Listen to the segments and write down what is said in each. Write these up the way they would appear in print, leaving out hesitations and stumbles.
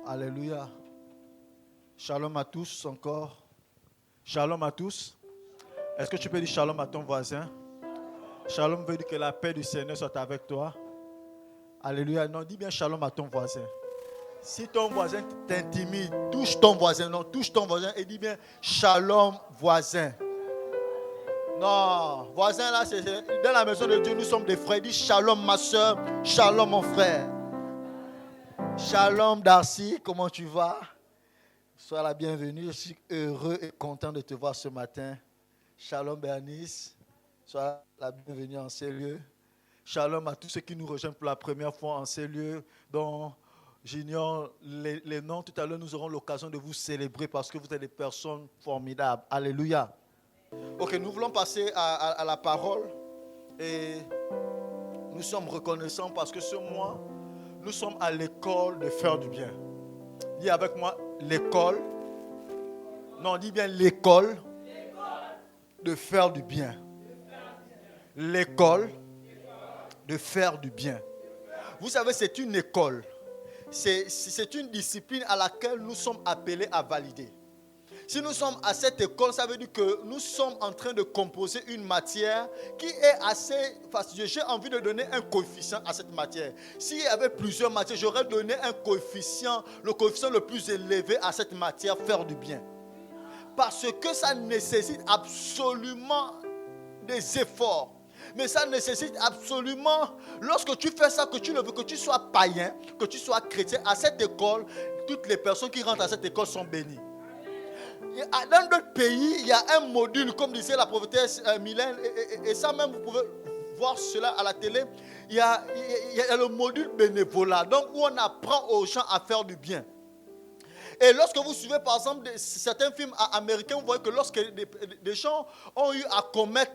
Alléluia. Shalom à tous encore. Shalom à tous. Est-ce que tu peux dire shalom à ton voisin? Shalom veut dire que la paix du Seigneur soit avec toi. Alléluia. Non, dis bien shalom à ton voisin. Si ton voisin t'intimide, touche ton voisin. Non, touche ton voisin et dis bien shalom voisin. Non, voisin là, c'est dans la maison de Dieu, nous sommes des frères. Dis shalom ma soeur, shalom mon frère. Shalom Darcy, comment tu vas? Sois la bienvenue, je suis heureux et content de te voir ce matin. Shalom Bernice, sois la bienvenue en ces lieux. Shalom à tous ceux qui nous rejoignent pour la première fois en ces lieux, dont j'ignore les noms. Tout à l'heure, nous aurons l'occasion de vous célébrer parce que vous êtes des personnes formidables. Alléluia. Ok, nous voulons passer à la parole et nous sommes reconnaissants parce que ce mois, nous sommes à l'école de faire du bien. Dis avec moi, l'école. Non, dis bien l'école de faire du bien. L'école de faire du bien. Vous savez, c'est une école. C'est une discipline à laquelle nous sommes appelés à valider. Si nous sommes à cette école, ça veut dire que nous sommes en train de composer une matière qui est assez facile. J'ai envie de donner un coefficient à cette matière. S'il y avait plusieurs matières, j'aurais donné un coefficient, le coefficient le plus élevé à cette matière, faire du bien. Parce que ça nécessite absolument des efforts. Mais ça nécessite absolument, lorsque tu fais ça, que tu ne veux que tu sois païen, que tu sois chrétien, à cette école, toutes les personnes qui rentrent à cette école sont bénies. Dans d'autres pays, il y a un module, comme disait la prophétesse Mylène, et ça même, vous pouvez voir cela à la télé. Il y a le module bénévolat, donc où on apprend aux gens à faire du bien. Et lorsque vous suivez par exemple certains films américains, vous voyez que lorsque des gens ont eu à commettre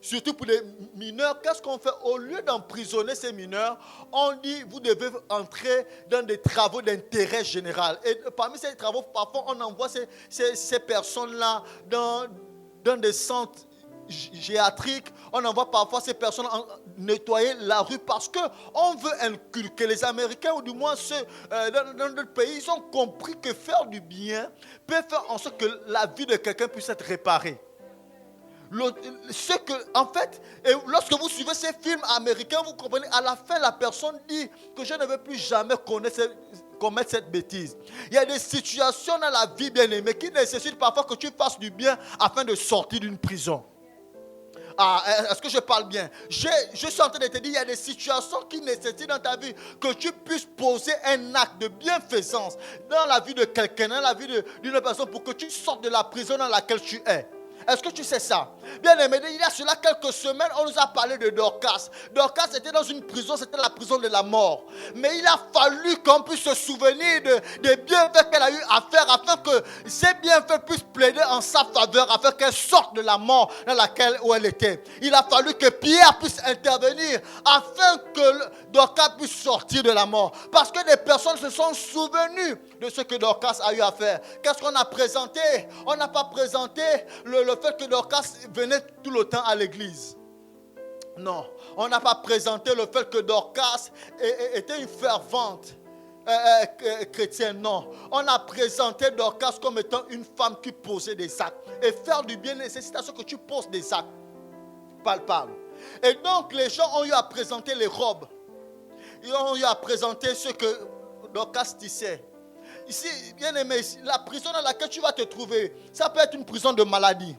surtout pour les mineurs, qu'est-ce qu'on fait? Au lieu d'emprisonner ces mineurs, on dit vous devez entrer dans des travaux d'intérêt général. Et parmi ces travaux, parfois on envoie ces personnes-là dans des centres géatriques. On envoie parfois ces personnes nettoyer la rue parce qu'on veut inculquer les Américains, ou du moins ceux dans d'autres pays, ils ont compris que faire du bien peut faire en sorte que la vie de quelqu'un puisse être réparée. En fait, et lorsque vous suivez ces films américains, vous comprenez, à la fin, la personne dit que je ne veux plus jamais commettre cette bêtise. Il y a des situations dans la vie, bien-aimée, qui nécessitent parfois que tu fasses du bien afin de sortir d'une prison. Ah, est-ce que je parle bien? Je suis en train de te dire, il y a des situations qui nécessitent dans ta vie que tu puisses poser un acte de bienfaisance dans la vie de quelqu'un, dans la vie d'une personne, pour que tu sortes de la prison dans laquelle tu es. Est-ce que tu sais ça? Bien aimé, il y a cela quelques semaines, on nous a parlé de Dorcas. Dorcas était dans une prison, c'était la prison de la mort. Mais il a fallu qu'on puisse se souvenir des bienfaits qu'elle a eu à faire, afin que ces bienfaits puissent plaider en sa faveur, afin qu'elle sorte de la mort où elle était. Il a fallu que Pierre puisse intervenir, afin que Dorcas puisse sortir de la mort. Parce que des personnes se sont souvenues de ce que Dorcas a eu à faire. Qu'est-ce qu'on a présenté? On n'a pas présenté le fait que Dorcas venait tout le temps à l'église. Non, on n'a pas présenté le fait que Dorcas était une fervente chrétienne. Non, on a présenté Dorcas comme étant une femme qui posait des actes. Et faire du bien nécessite à ce que tu poses des actes palpables. Et donc les gens ont eu à présenter les robes. Ils ont eu à présenter ce que Dorcas tissait. Ici, bien aimé, la prison dans laquelle tu vas te trouver, ça peut être une prison de maladie.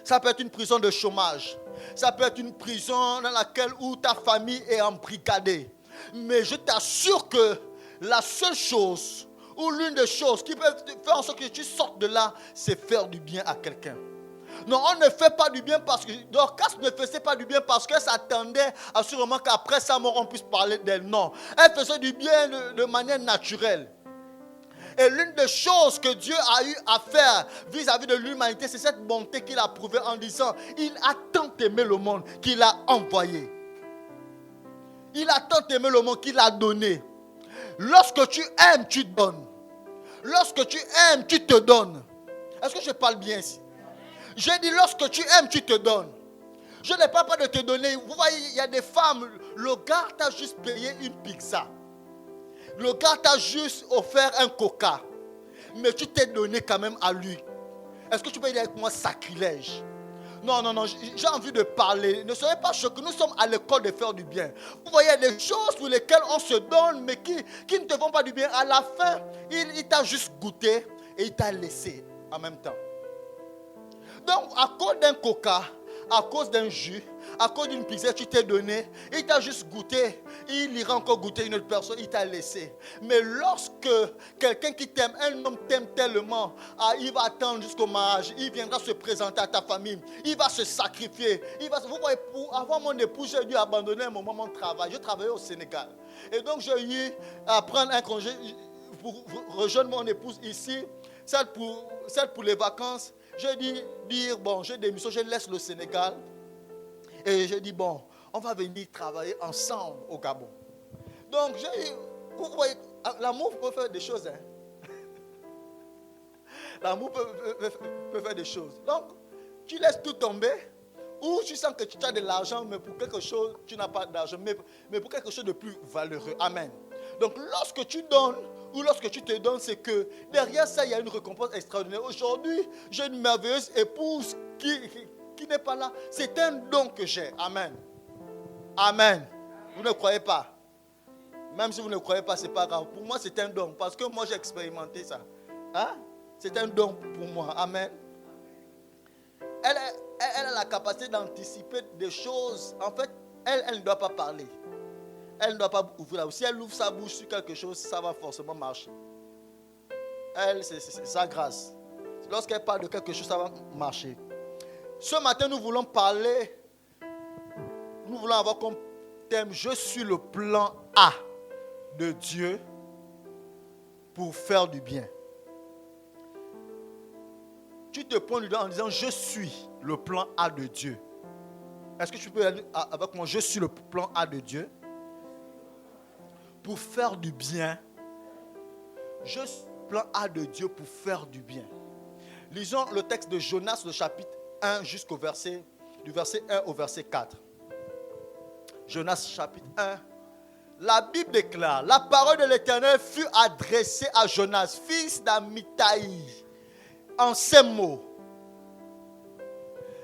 Ça peut être une prison de chômage. Ça peut être une prison dans laquelle où ta famille est embrigadée. Mais je t'assure que la seule chose, ou l'une des choses qui peuvent faire en sorte que tu sortes de là, c'est faire du bien à quelqu'un. Non, on ne fait pas du bien parce que Dorcas ne faisait pas du bien parce qu'elle s'attendait assurément qu'après sa mort, on puisse parler d'elle. Non, elle faisait du bien de manière naturelle. Et l'une des choses que Dieu a eu à faire vis-à-vis de l'humanité, c'est cette bonté qu'il a prouvée en disant, il a tant aimé le monde qu'il a envoyé. Il a tant aimé le monde qu'il a donné. Lorsque tu aimes, tu donnes. Lorsque tu aimes, tu te donnes. Est-ce que je parle bien ici? J'ai dit, lorsque tu aimes, tu te donnes. Je ne parle pas de te donner. Vous voyez, il y a des femmes, le gars t'a juste payé une pizza. Le gars t'a juste offert un coca, mais tu t'es donné quand même à lui. Est-ce que tu peux dire avec moi sacrilège? Non, j'ai envie de parler. Ne soyez pas choqués, nous sommes à l'école de faire du bien. Vous voyez des choses pour lesquelles on se donne, mais qui ne te font pas du bien. À la fin, il t'a juste goûté et il t'a laissé en même temps. Donc, à cause d'un coca, à cause d'un jus, à cause d'une pizza que tu t'es donné, il t'a juste goûté. Il ira encore goûter une autre personne, il t'a laissé. Mais lorsque quelqu'un qui t'aime, un homme t'aime tellement, il va attendre jusqu'au mariage, il viendra se présenter à ta famille, il va se sacrifier. Vous voyez, avant mon épouse, j'ai dû abandonner un moment mon travail. Je travaillais au Sénégal. Et donc, j'ai eu à prendre un congé pour rejoindre mon épouse ici, celle pour les vacances. J'ai dit, bon, j'ai démissionné, je laisse le Sénégal. Et j'ai dit, bon, on va venir travailler ensemble au Gabon. Donc, vous voyez, l'amour peut faire des choses. Hein? L'amour peut faire des choses. Donc, tu laisses tout tomber, ou tu sens que tu as de l'argent, mais pour quelque chose, tu n'as pas d'argent, mais pour quelque chose de plus valeureux. Amen. Donc, lorsque tu donnes, ou lorsque tu te donnes, c'est que derrière ça, il y a une récompense extraordinaire. Aujourd'hui, j'ai une merveilleuse épouse qui n'est pas là. C'est un don que j'ai. Amen. Amen. Vous ne croyez pas? Même si vous ne croyez pas, ce n'est pas grave. Pour moi, c'est un don. Parce que moi, j'ai expérimenté ça. Hein? C'est un don pour moi. Amen. Elle a la capacité d'anticiper des choses. En fait, elle ne doit pas parler. Elle ne doit pas ouvrir la bouche. Si elle ouvre sa bouche sur quelque chose, ça va forcément marcher. Elle, c'est sa grâce. Lorsqu'elle parle de quelque chose, ça va marcher. Ce matin, nous voulons parler. Nous voulons avoir comme thème: je suis le plan A de Dieu pour faire du bien. Tu te pointes du doigt en disant: je suis le plan A de Dieu. Est-ce que tu peux aller avec moi? Je suis le plan A de Dieu pour faire du bien. Je suis le plan A de Dieu pour faire du bien. Lisons le texte de Jonas, le chapitre 1 jusqu'au verset, du verset 1 au verset 4. Jonas chapitre 1. La Bible déclare: la parole de l'Éternel fut adressée à Jonas, fils d'Amittai, en ces mots: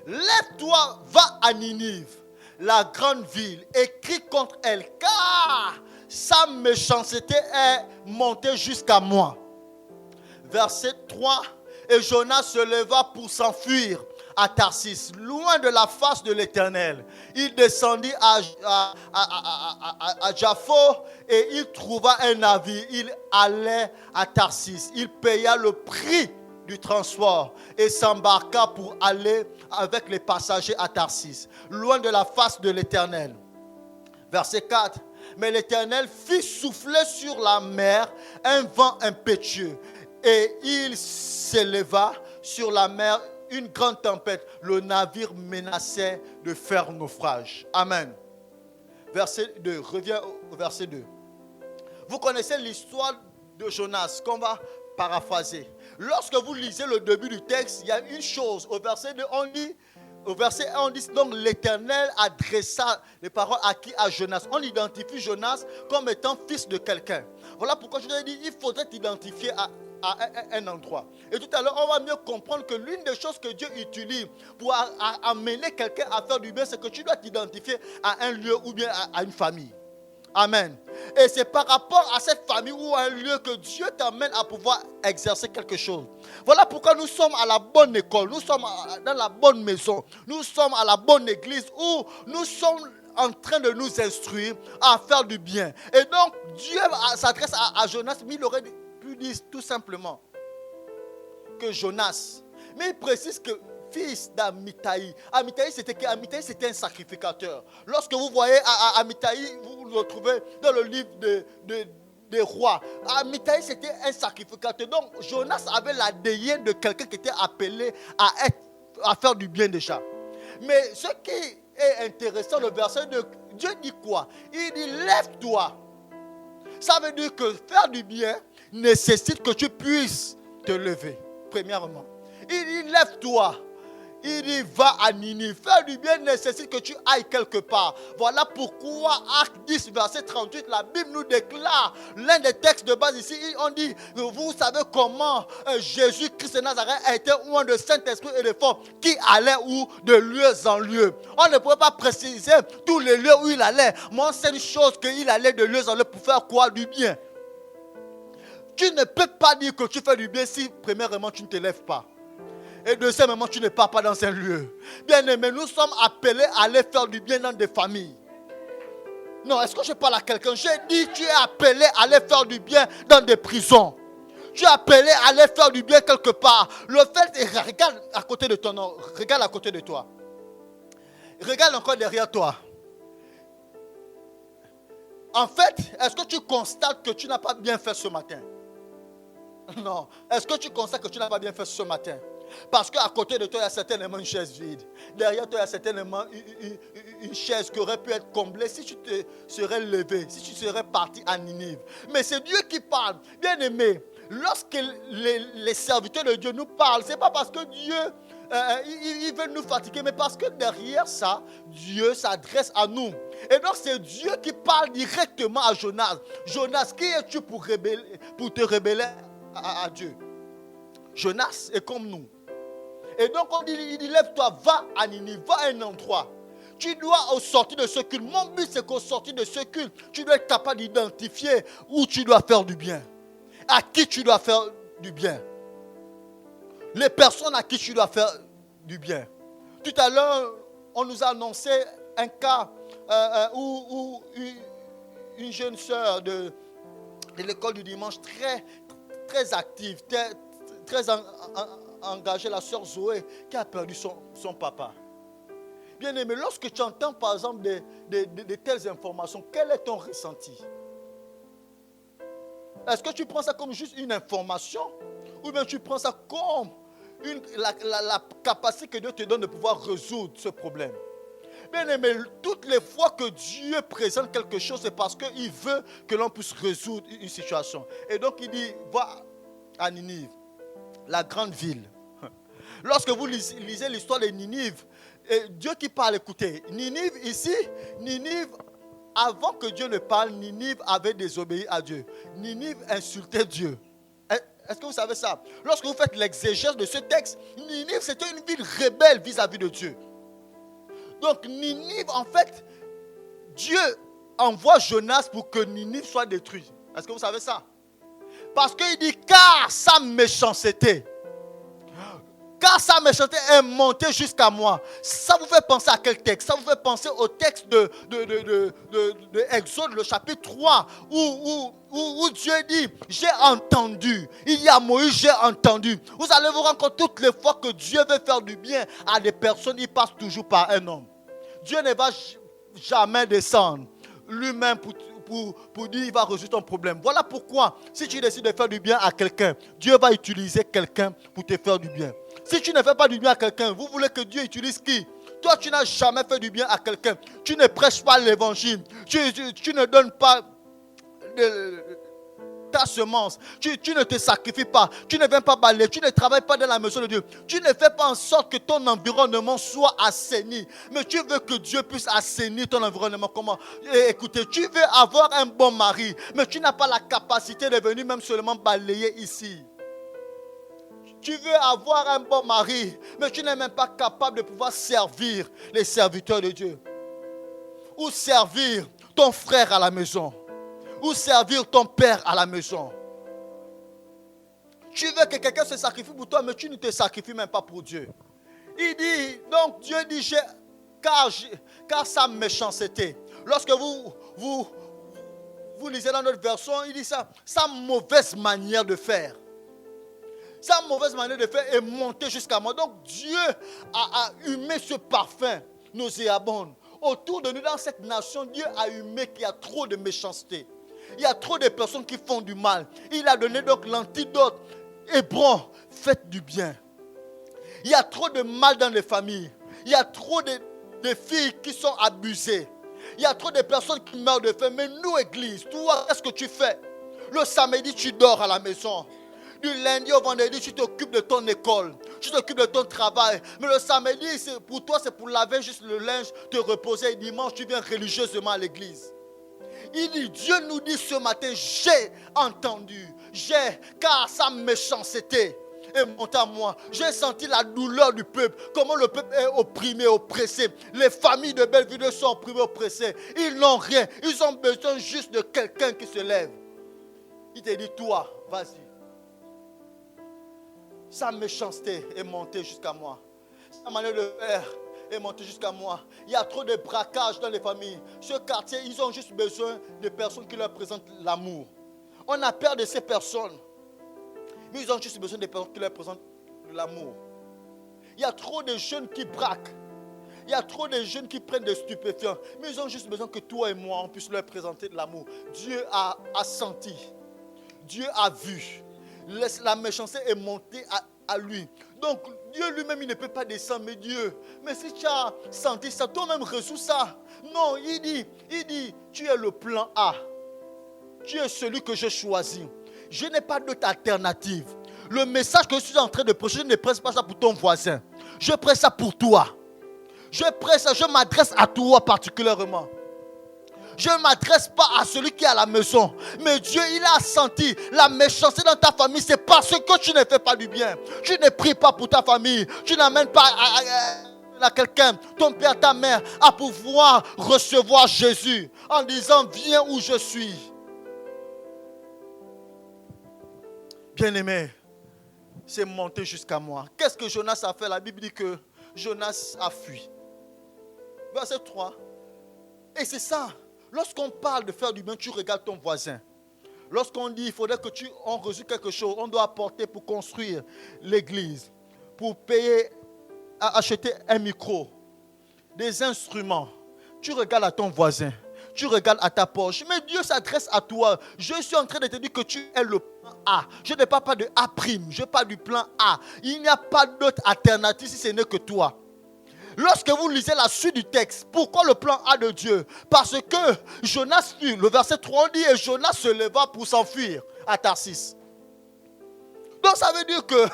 lève-toi, va à Ninive, la grande ville, et crie contre elle, car sa méchanceté est montée jusqu'à moi. Verset 3. Et Jonas se leva pour s'enfuir à Tarsis, loin de la face de l'Éternel. Il descendit à Jaffo et il trouva un navire. Il allait à Tarsis. Il paya le prix du transport et s'embarqua pour aller avec les passagers à Tarsis, loin de la face de l'Éternel. Verset 4. Mais l'Éternel fit souffler sur la mer un vent impétueux, et il s'éleva sur la mer une grande tempête. Le navire menaçait de faire naufrage. Amen. Verset 2. Reviens au verset 2. Vous connaissez l'histoire de Jonas qu'on va paraphraser. Lorsque vous lisez le début du texte, il y a une chose. Au verset 2, on dit... Au verset 1, on dit donc l'Éternel adressa les paroles à Jonas. On identifie Jonas comme étant fils de quelqu'un. Voilà pourquoi je vous ai dit il faudrait t'identifier à un endroit. Et tout à l'heure, on va mieux comprendre que l'une des choses que Dieu utilise pour amener quelqu'un à faire du bien, c'est que tu dois t'identifier à un lieu ou bien à une famille. Amen. Et c'est par rapport à cette famille ou à un lieu que Dieu t'amène à pouvoir exercer quelque chose. Voilà pourquoi nous sommes à la bonne école, nous sommes dans la bonne maison, nous sommes à la bonne église où nous sommes en train de nous instruire à faire du bien. Et donc Dieu s'adresse à Jonas, mais il aurait pu dire tout simplement que Jonas. Mais il précise que fils d'Amittai. Amittai, c'était qui? Amittai, c'était un sacrificateur. Lorsque vous voyez Amittai, vous le retrouvez dans le livre des rois. Amittai, c'était un sacrificateur. Donc, Jonas avait l'ADN de quelqu'un qui était appelé à faire du bien déjà. Mais ce qui est intéressant, le verset de Dieu dit quoi? Il dit: lève-toi. Ça veut dire que faire du bien nécessite que tu puisses te lever, premièrement. Il dit: lève-toi. Il dit, va à Ninive. Faire du bien nécessite que tu ailles quelque part. Voilà pourquoi, Acte 10, verset 38, la Bible nous déclare, l'un des textes de base ici, on dit, vous savez comment Jésus-Christ de Nazareth a été oint de Saint-Esprit et de force, qui allait où? De lieu en lieu. On ne pouvait pas préciser tous les lieux où il allait, mais on sait une chose, qu'il allait de lieu en lieu pour faire quoi? Du bien. Tu ne peux pas dire que tu fais du bien si, premièrement, tu ne te lèves pas. Et deuxièmement, tu ne pars pas dans un lieu. Bien aimé, nous sommes appelés à aller faire du bien dans des familles. Non, est-ce que je parle à quelqu'un? J'ai dit, tu es appelé à aller faire du bien dans des prisons. Tu es appelé à aller faire du bien quelque part. Le fait, regarde à côté de toi, non, regarde à côté de toi. Regarde encore derrière toi. En fait, est-ce que tu constates que tu n'as pas bien fait ce matin? Non. Est-ce que tu constates que tu n'as pas bien fait ce matin? Parce qu'à côté de toi, il y a certainement une chaise vide. Derrière toi, il y a certainement une chaise qui aurait pu être comblée si tu te serais levé, si tu serais parti à Ninive. Mais c'est Dieu qui parle. Bien aimé, lorsque les serviteurs de Dieu nous parlent, ce n'est pas parce que Dieu il veut nous fatiguer, mais parce que derrière ça, Dieu s'adresse à nous. Et donc c'est Dieu qui parle directement à Jonas. Jonas, qui es-tu pour te rebeller à Dieu? Jonas est comme nous. Et donc on dit, il dit, lève-toi, va à Ninive, va à un endroit. Tu dois au sortir de ce culte. Mon but c'est qu'au sortir de ce culte, tu dois être capable d'identifier où tu dois faire du bien. À qui tu dois faire du bien. Les personnes à qui tu dois faire du bien. Tout à l'heure, on nous a annoncé un cas où une jeune sœur de l'école du dimanche très active, très engagée, la sœur Zoé, qui a perdu son papa. Bien aimé, lorsque tu entends par exemple de telles informations, quel est ton ressenti? Est-ce que tu prends ça comme juste une information? Ou bien tu prends ça comme la capacité que Dieu te donne de pouvoir résoudre ce problème? Bien aimé, toutes les fois que Dieu présente quelque chose, c'est parce qu'il veut que l'on puisse résoudre une situation. Et donc il dit, va à Ninive, la grande ville. Lorsque vous lisez l'histoire de Ninive, Dieu qui parle, écoutez, Ninive ici, Ninive, avant que Dieu ne parle, Ninive avait désobéi à Dieu. Ninive insultait Dieu. Est-ce que vous savez ça? Lorsque vous faites l'exégèse de ce texte, Ninive c'était une ville rebelle vis-à-vis de Dieu. Donc Ninive, en fait, Dieu envoie Jonas pour que Ninive soit détruite. Est-ce que vous savez ça? Parce qu'il dit, car sa méchanceté est montée jusqu'à moi. Ça vous fait penser à quel texte? Ça vous fait penser au texte de Exode, le chapitre 3, où Dieu dit, j'ai entendu. Il y a Moïse, j'ai entendu. Vous allez vous rendre compte, toutes les fois que Dieu veut faire du bien à des personnes, il passe toujours par un homme. Dieu ne va jamais descendre lui-même pour dire il va résoudre ton problème. Voilà pourquoi, si tu décides de faire du bien à quelqu'un, Dieu va utiliser quelqu'un pour te faire du bien. Si tu ne fais pas du bien à quelqu'un, vous voulez que Dieu utilise qui? Toi, tu n'as jamais fait du bien à quelqu'un. Tu ne prêches pas l'évangile. Tu ne donnes pas ta semence. Tu ne te sacrifies pas. Tu ne viens pas balayer. Tu ne travailles pas dans la maison de Dieu. Tu ne fais pas en sorte que ton environnement soit assaini. Mais tu veux que Dieu puisse assainir ton environnement. Comment? Écoutez, tu veux avoir un bon mari, mais tu n'as pas la capacité de venir même seulement balayer ici. Tu veux avoir un bon mari, mais tu n'es même pas capable de pouvoir servir les serviteurs de Dieu. Ou servir ton frère à la maison. Ou servir ton père à la maison. Tu veux que quelqu'un se sacrifie pour toi, mais tu ne te sacrifies même pas pour Dieu. Il dit, donc Dieu dit, car sa méchanceté. Lorsque vous lisez dans notre version, il dit ça, sa mauvaise manière de faire. Sa mauvaise manière de faire est montée jusqu'à moi. Donc Dieu a humé ce parfum nauséabond. Autour de nous, dans cette nation, Dieu a humé qu'il y a trop de méchanceté. Il y a trop de personnes qui font du mal. Il a donné donc l'antidote. Hébron, faites du bien. Il y a trop de mal dans les familles. Il y a trop de filles qui sont abusées. Il y a trop de personnes qui meurent de faim. Mais nous, Église, toi, qu'est-ce que tu fais? Le samedi, tu dors à la maison. Du lundi au vendredi, tu t'occupes de ton école, tu t'occupes de ton travail. Mais le samedi, pour toi, c'est pour laver juste le linge, te reposer. Et dimanche, tu viens religieusement à l'église. Il dit, Dieu nous dit ce matin, j'ai entendu, car sa méchanceté est montée à moi. J'ai senti la douleur du peuple, comment le peuple est opprimé, oppressé. Les familles de Belleville sont opprimées, oppressées. Ils n'ont rien, ils ont besoin juste de quelqu'un qui se lève. Il te dit, toi, vas-y. Sa méchanceté est montée jusqu'à moi. Sa manière de faire est montée jusqu'à moi. Il y a trop de braquages dans les familles. Ce quartier, ils ont juste besoin de personnes qui leur présentent l'amour. On a peur de ces personnes. Mais ils ont juste besoin de personnes qui leur présentent l'amour. Il y a trop de jeunes qui braquent. Il y a trop de jeunes qui prennent des stupéfiants. Mais ils ont juste besoin que toi et moi, on puisse leur présenter de l'amour. Dieu a senti. Dieu a vu. La méchanceté est montée à lui. Donc, Dieu lui-même, il ne peut pas descendre, mais Dieu. Mais si tu as senti ça, toi-même résous ça. Non, il dit, tu es le plan A. Tu es celui que j'ai choisi. Je n'ai pas d'autre alternative. Le message que je suis en train de prêcher, je ne prêche pas ça pour ton voisin. Je prêche ça pour toi. Je prêche ça, je m'adresse à toi particulièrement. Je ne m'adresse pas à celui qui est à la maison. Mais Dieu, il a senti la méchanceté dans ta famille. C'est parce que tu ne fais pas du bien. Tu ne pries pas pour ta famille. Tu n'amènes pas à quelqu'un, ton père, ta mère, à pouvoir recevoir Jésus en disant, viens où je suis. Bien-aimé, c'est monté jusqu'à moi. Qu'est-ce que Jonas a fait? La Bible dit que Jonas a fui. Verset 3. Et c'est ça. Lorsqu'on parle de faire du bien, tu regardes ton voisin. Lorsqu'on dit il faudrait que on résout quelque chose, on doit apporter pour construire l'église, pour payer, acheter un micro, des instruments. Tu regardes à ton voisin, tu regardes à ta poche. Mais Dieu s'adresse à toi. Je suis en train de te dire que tu es le plan A. Je ne parle pas de A', je parle du plan A. Il n'y a pas d'autre alternative si ce n'est que toi. Lorsque vous lisez la suite du texte, pourquoi le plan A de Dieu? Parce que Jonas fut, le verset 3 dit, et Jonas se leva pour s'enfuir à Tarsis. Donc ça veut dire que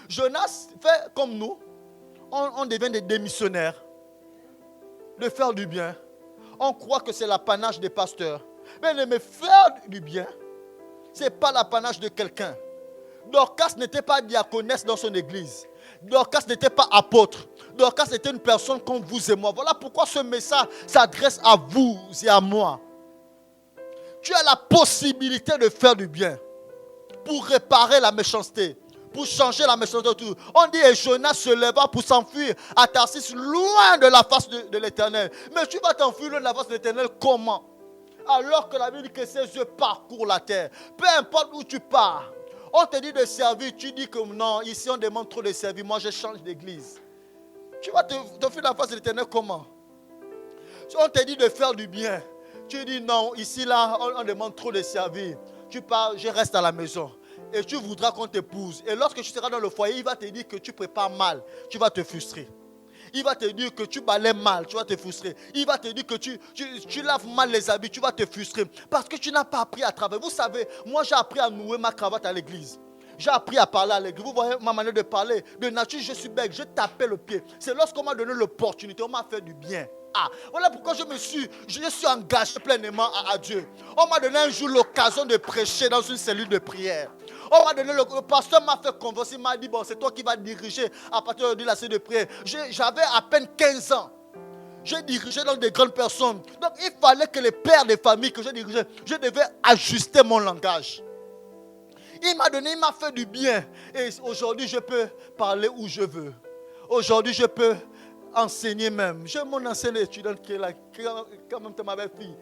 Jonas fait comme nous, on devient des démissionnaires, de faire du bien. On croit que c'est l'apanage des pasteurs. Mais faire du bien, ce n'est pas l'apanage de quelqu'un. Dorcas n'était pas diaconesse dans son église. Dorcas n'était pas apôtre. Dorcas était une personne comme vous et moi. Voilà pourquoi ce message s'adresse à vous et à moi. Tu as la possibilité de faire du bien pour réparer la méchanceté, pour changer la méchanceté de tout. On dit et Jonas se leva pour s'enfuir à Tarsis, loin de la face de l'Éternel. Mais tu vas t'enfuir loin de la face de l'Éternel comment? Alors que la Bible dit que ses yeux parcourent la terre. Peu importe où tu pars. On te dit de servir, tu dis que non, ici on demande trop de servir, moi je change d'église. Tu vas t'enfuir la face de l'Éternel comment? On te dit de faire du bien. Tu dis non, ici là, on demande trop de servir. Tu pars, je reste à la maison. Et tu voudras qu'on t'épouse. Et lorsque tu seras dans le foyer, il va te dire que tu prépares mal. Tu vas te frustrer. Il va te dire que tu balais mal, tu vas te frustrer. Il va te dire que tu laves mal les habits, tu vas te frustrer. Parce que tu n'as pas appris à travailler. Vous savez, moi j'ai appris à nouer ma cravate à l'église. J'ai appris à parler à l'église. Vous voyez ma manière de parler. De nature, je suis bête, je tapais le pied. C'est lorsqu'on m'a donné l'opportunité, on m'a fait du bien. Voilà pourquoi je suis engagé pleinement à Dieu. On m'a donné un jour l'occasion de prêcher dans une cellule de prière. On m'a donné, le pasteur m'a fait converser, il m'a dit, bon, c'est toi qui vas diriger à partir de la cellule de prière. J'avais à peine 15 ans. J'ai dirigé dans des grandes personnes. Donc il fallait que les pères de famille que j'ai dirigés, je devais ajuster mon langage. Il m'a fait du bien. Et aujourd'hui, je peux parler où je veux. Aujourd'hui, je peux enseigner même. J'ai mon ancienne étudiante qui est là, quand même ma belle fille.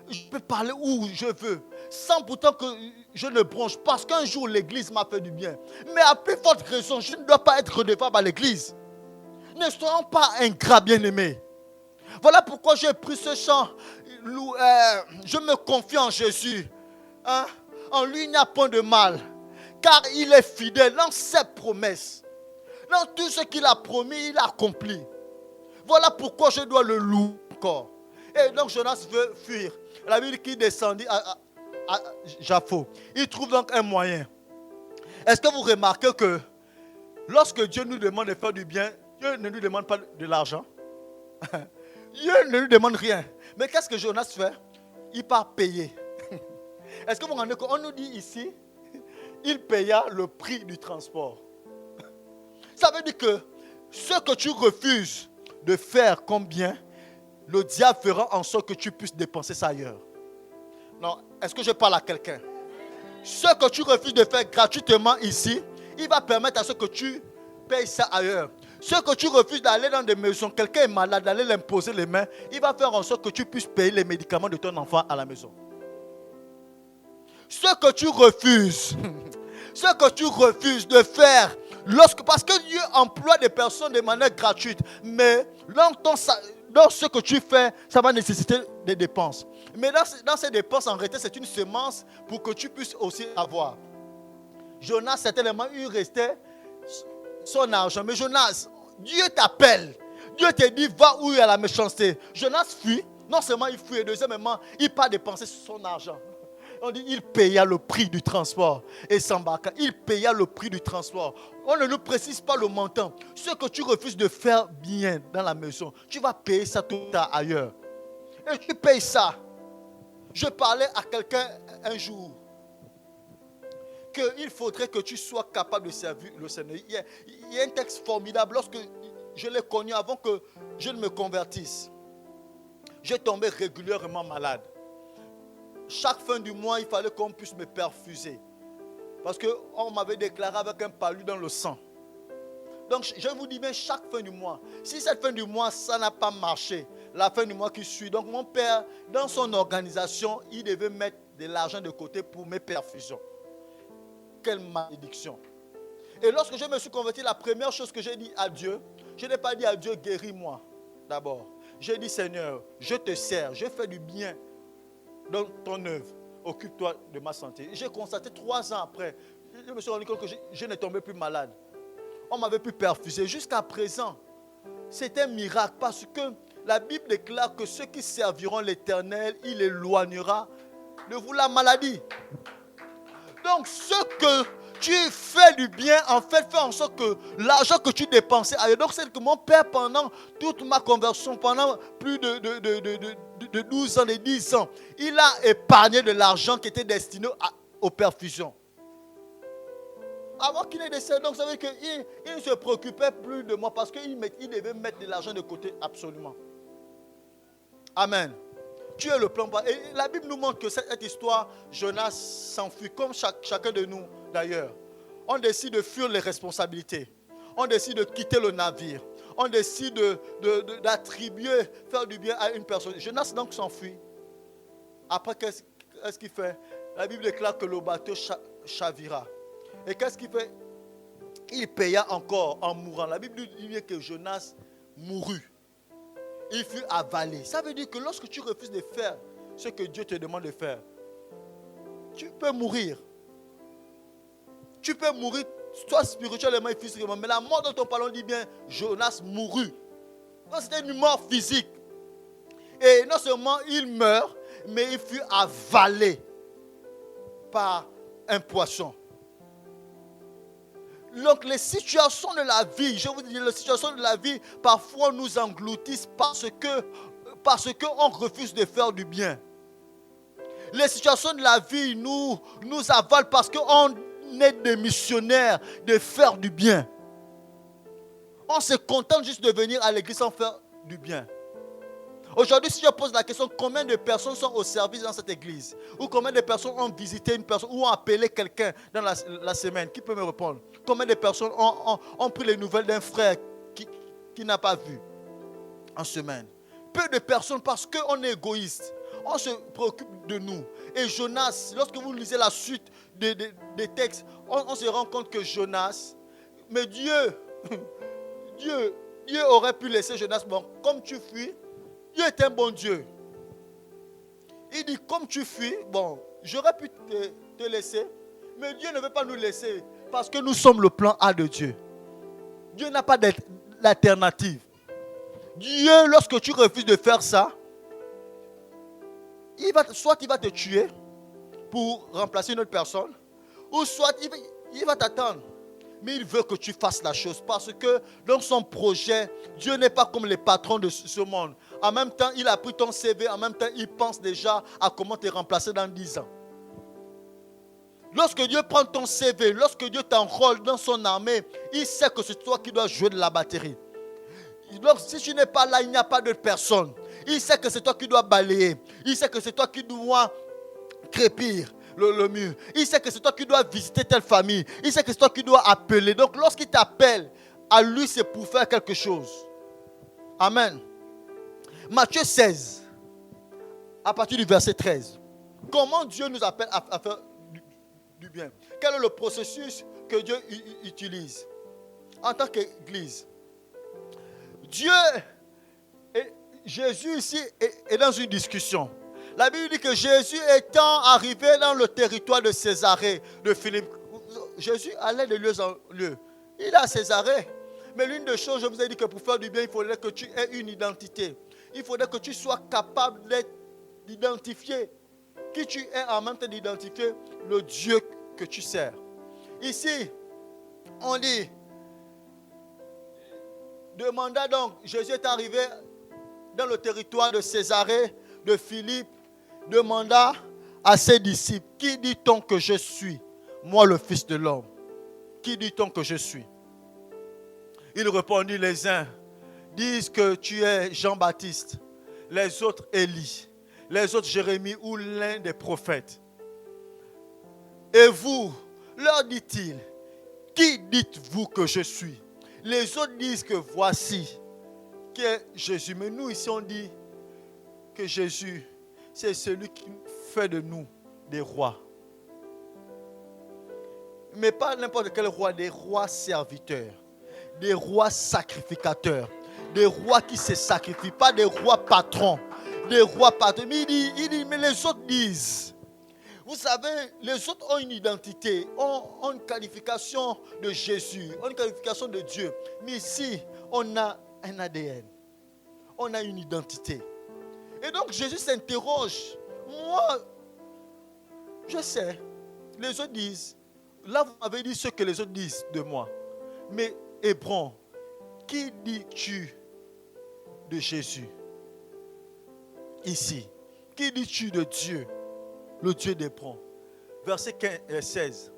Je peux parler où je veux, sans pourtant que je ne bronche. Parce qu'un jour, l'église m'a fait du bien. Mais à plus forte raison, je ne dois pas être redevable à l'église. Ne soyons pas ingrats, bien-aimés. Voilà pourquoi j'ai pris ce chant. Je me confie en Jésus. En lui, il n'y a point de mal. Car il est fidèle dans ses promesses. Dans tout ce qu'il a promis, il a accompli. Voilà pourquoi je dois le louer encore. Et donc Jonas veut fuir. La Bible qui descendit à Jaffo. Il trouve donc un moyen. Est-ce que vous remarquez que lorsque Dieu nous demande de faire du bien, Dieu ne nous demande pas de l'argent. Dieu ne nous demande rien. Mais qu'est-ce que Jonas fait? Il part payer. Est-ce que vous vous rendez compte? On nous dit ici, il paya le prix du transport. Ça veut dire que ce que tu refuses de faire comme bien, le diable fera en sorte que tu puisses dépenser ça ailleurs. Non, est-ce que je parle à quelqu'un? Ce que tu refuses de faire gratuitement ici, il va permettre à ce que tu payes ça ailleurs. Ce que tu refuses d'aller dans des maisons, quelqu'un est malade, d'aller l'imposer les mains, il va faire en sorte que tu puisses payer les médicaments de ton enfant à la maison. Ce que tu refuses, ce que tu refuses de faire, parce que Dieu emploie des personnes de manière gratuite, mais dans ce que tu fais, ça va nécessiter des dépenses. Mais dans ces dépenses, en réalité, c'est une semence pour que tu puisses aussi avoir. Jonas, certainement, il restait son argent. Mais Jonas, Dieu t'appelle. Dieu te dit, va où il y a la méchanceté. Jonas fuit. Non seulement il fuit, et deuxièmement, il part dépenser son argent. On dit, il paya le prix du transport et s'embarqua. Il paya le prix du transport. On ne nous précise pas le montant. Ce que tu refuses de faire bien dans la maison, tu vas payer ça tout ailleurs. Et tu payes ça. Je parlais à quelqu'un un jour qu'il faudrait que tu sois capable de servir le Seigneur. Il y a un texte formidable. Lorsque je l'ai connu avant que je ne me convertisse, j'ai tombé régulièrement malade. Chaque fin du mois, il fallait qu'on puisse me perfuser. Parce qu'on m'avait déclaré avec un palu dans le sang. Donc, je vous dis bien, chaque fin du mois, si cette fin du mois, ça n'a pas marché, la fin du mois qui suit, donc mon père, dans son organisation, il devait mettre de l'argent de côté pour mes perfusions. Quelle malédiction. Et lorsque je me suis converti, la première chose que j'ai dit à Dieu, je n'ai pas dit à Dieu, guéris-moi d'abord. J'ai dit, Seigneur, je te sers, je fais du bien dans ton œuvre. Occupe-toi de ma santé. J'ai constaté 3 ans après, je me suis rendu compte que je ne tombais plus malade. On m'avait pu perfuser. Jusqu'à présent, c'est un miracle parce que la Bible déclare que ceux qui serviront l'Éternel, il éloignera de vous la maladie. Donc, ce que tu fais du bien, en fait, fais en sorte que l'argent que tu dépensais ailleurs. Donc, c'est que mon père, pendant toute ma conversion, pendant plus de 12 ans, de 10 ans, il a épargné de l'argent qui était destiné aux perfusions. Avant qu'il ait décédé, donc ça veut dire qu'il ne se préoccupait plus de moi parce qu'il devait mettre de l'argent de côté absolument. Amen. Tu es le plan. Et la Bible nous montre que cette histoire, Jonas s'enfuit comme chacun de nous d'ailleurs. On décide de fuir les responsabilités. On décide de quitter le navire. On décide d'attribuer, faire du bien à une personne. Jonas donc s'enfuit. Après, qu'est-ce qu'il fait? La Bible déclare que le bateau chavira. Et qu'est-ce qu'il fait? Il paya encore en mourant. La Bible dit que Jonas mourut. Il fut avalé. Ça veut dire que lorsque tu refuses de faire ce que Dieu te demande de faire, tu peux mourir. Tu peux mourir, soit spirituellement et physiquement. Mais la mort dont on parle, on dit bien, Jonas mourut. Donc c'était une mort physique. Et non seulement il meurt, mais il fut avalé par un poisson. Donc les situations de la vie, je vous dis, les situations de la vie, parfois nous engloutissent parce qu'on refuse de faire du bien. Les situations de la vie nous avalent parce qu'on est des missionnaires de faire du bien. On se contente juste de venir à l'église sans faire du bien. Aujourd'hui, si je pose la question, combien de personnes sont au service dans cette église? Ou combien de personnes ont visité une personne ou ont appelé quelqu'un dans la semaine? Qui peut me répondre? Combien de personnes ont pris les nouvelles d'un frère qui n'a pas vu en semaine? Peu de personnes parce qu'on est égoïste. On se préoccupe de nous. Et Jonas, lorsque vous lisez la suite des textes, on se rend compte que Jonas, mais Dieu aurait pu laisser Jonas, bon, comme tu fuis, Dieu est un bon Dieu. Il dit, comme tu fuis, bon, j'aurais pu te laisser, mais Dieu ne veut pas nous laisser parce que nous sommes le plan A de Dieu. Dieu n'a pas d'alternative. Dieu, lorsque tu refuses de faire ça, soit il va te tuer pour remplacer une autre personne, ou soit il va t'attendre. Mais il veut que tu fasses la chose parce que dans son projet, Dieu n'est pas comme les patrons de ce monde. En même temps, il a pris ton CV, en même temps, il pense déjà à comment te remplacer dans 10 ans. Lorsque Dieu prend ton CV, lorsque Dieu t'enrôle dans son armée, il sait que c'est toi qui dois jouer de la batterie. Donc, si tu n'es pas là, il n'y a pas d'autre personne. Il sait que c'est toi qui dois balayer. Il sait que c'est toi qui dois crépir le mur. Il sait que c'est toi qui dois visiter telle famille. Il sait que c'est toi qui dois appeler. Donc, lorsqu'il t'appelle, à lui, c'est pour faire quelque chose. Amen. Matthieu 16, à partir du verset 13. Comment Dieu nous appelle à faire du bien? Quel est le processus que Dieu utilise en tant qu'Église? Dieu, Jésus ici est dans une discussion. La Bible dit que Jésus étant arrivé dans le territoire de Césarée, de Philippe, Jésus allait de lieu en lieu. Il est à Césarée. Mais l'une des choses, je vous ai dit que pour faire du bien, il faudrait que tu aies une identité. Il faudrait que tu sois capable d'identifier qui tu es, en même temps d'identifier le Dieu que tu sers. Ici, on dit, demanda donc, Jésus est arrivé dans le territoire de Césarée, de Philippe, demanda à ses disciples, qui dit-on que je suis, moi le Fils de l'homme? Qui dit-on que je suis? Il répondit, les uns disent que tu es Jean-Baptiste, les autres Élie, les autres Jérémie ou l'un des prophètes. Et vous, leur dit-il, qui dites-vous que je suis? Les autres disent que voici qui est Jésus. Mais nous ici on dit que Jésus, c'est celui qui fait de nous des rois. Mais pas n'importe quel roi, des rois serviteurs, des rois sacrificateurs, des rois qui se sacrifient, pas des rois patrons, des rois patrons. Mais il dit, mais les autres disent. Vous savez, les autres ont une identité, ont une qualification de Jésus, ont une qualification de Dieu. Mais ici, on a un ADN, on a une identité. Et donc Jésus s'interroge. Moi, je sais, les autres disent, là vous m'avez dit ce que les autres disent de moi. Mais Hébron, qui dis-tu de Jésus? Ici, qui dis-tu de Dieu? Le Dieu d'Hébron. Verset 16.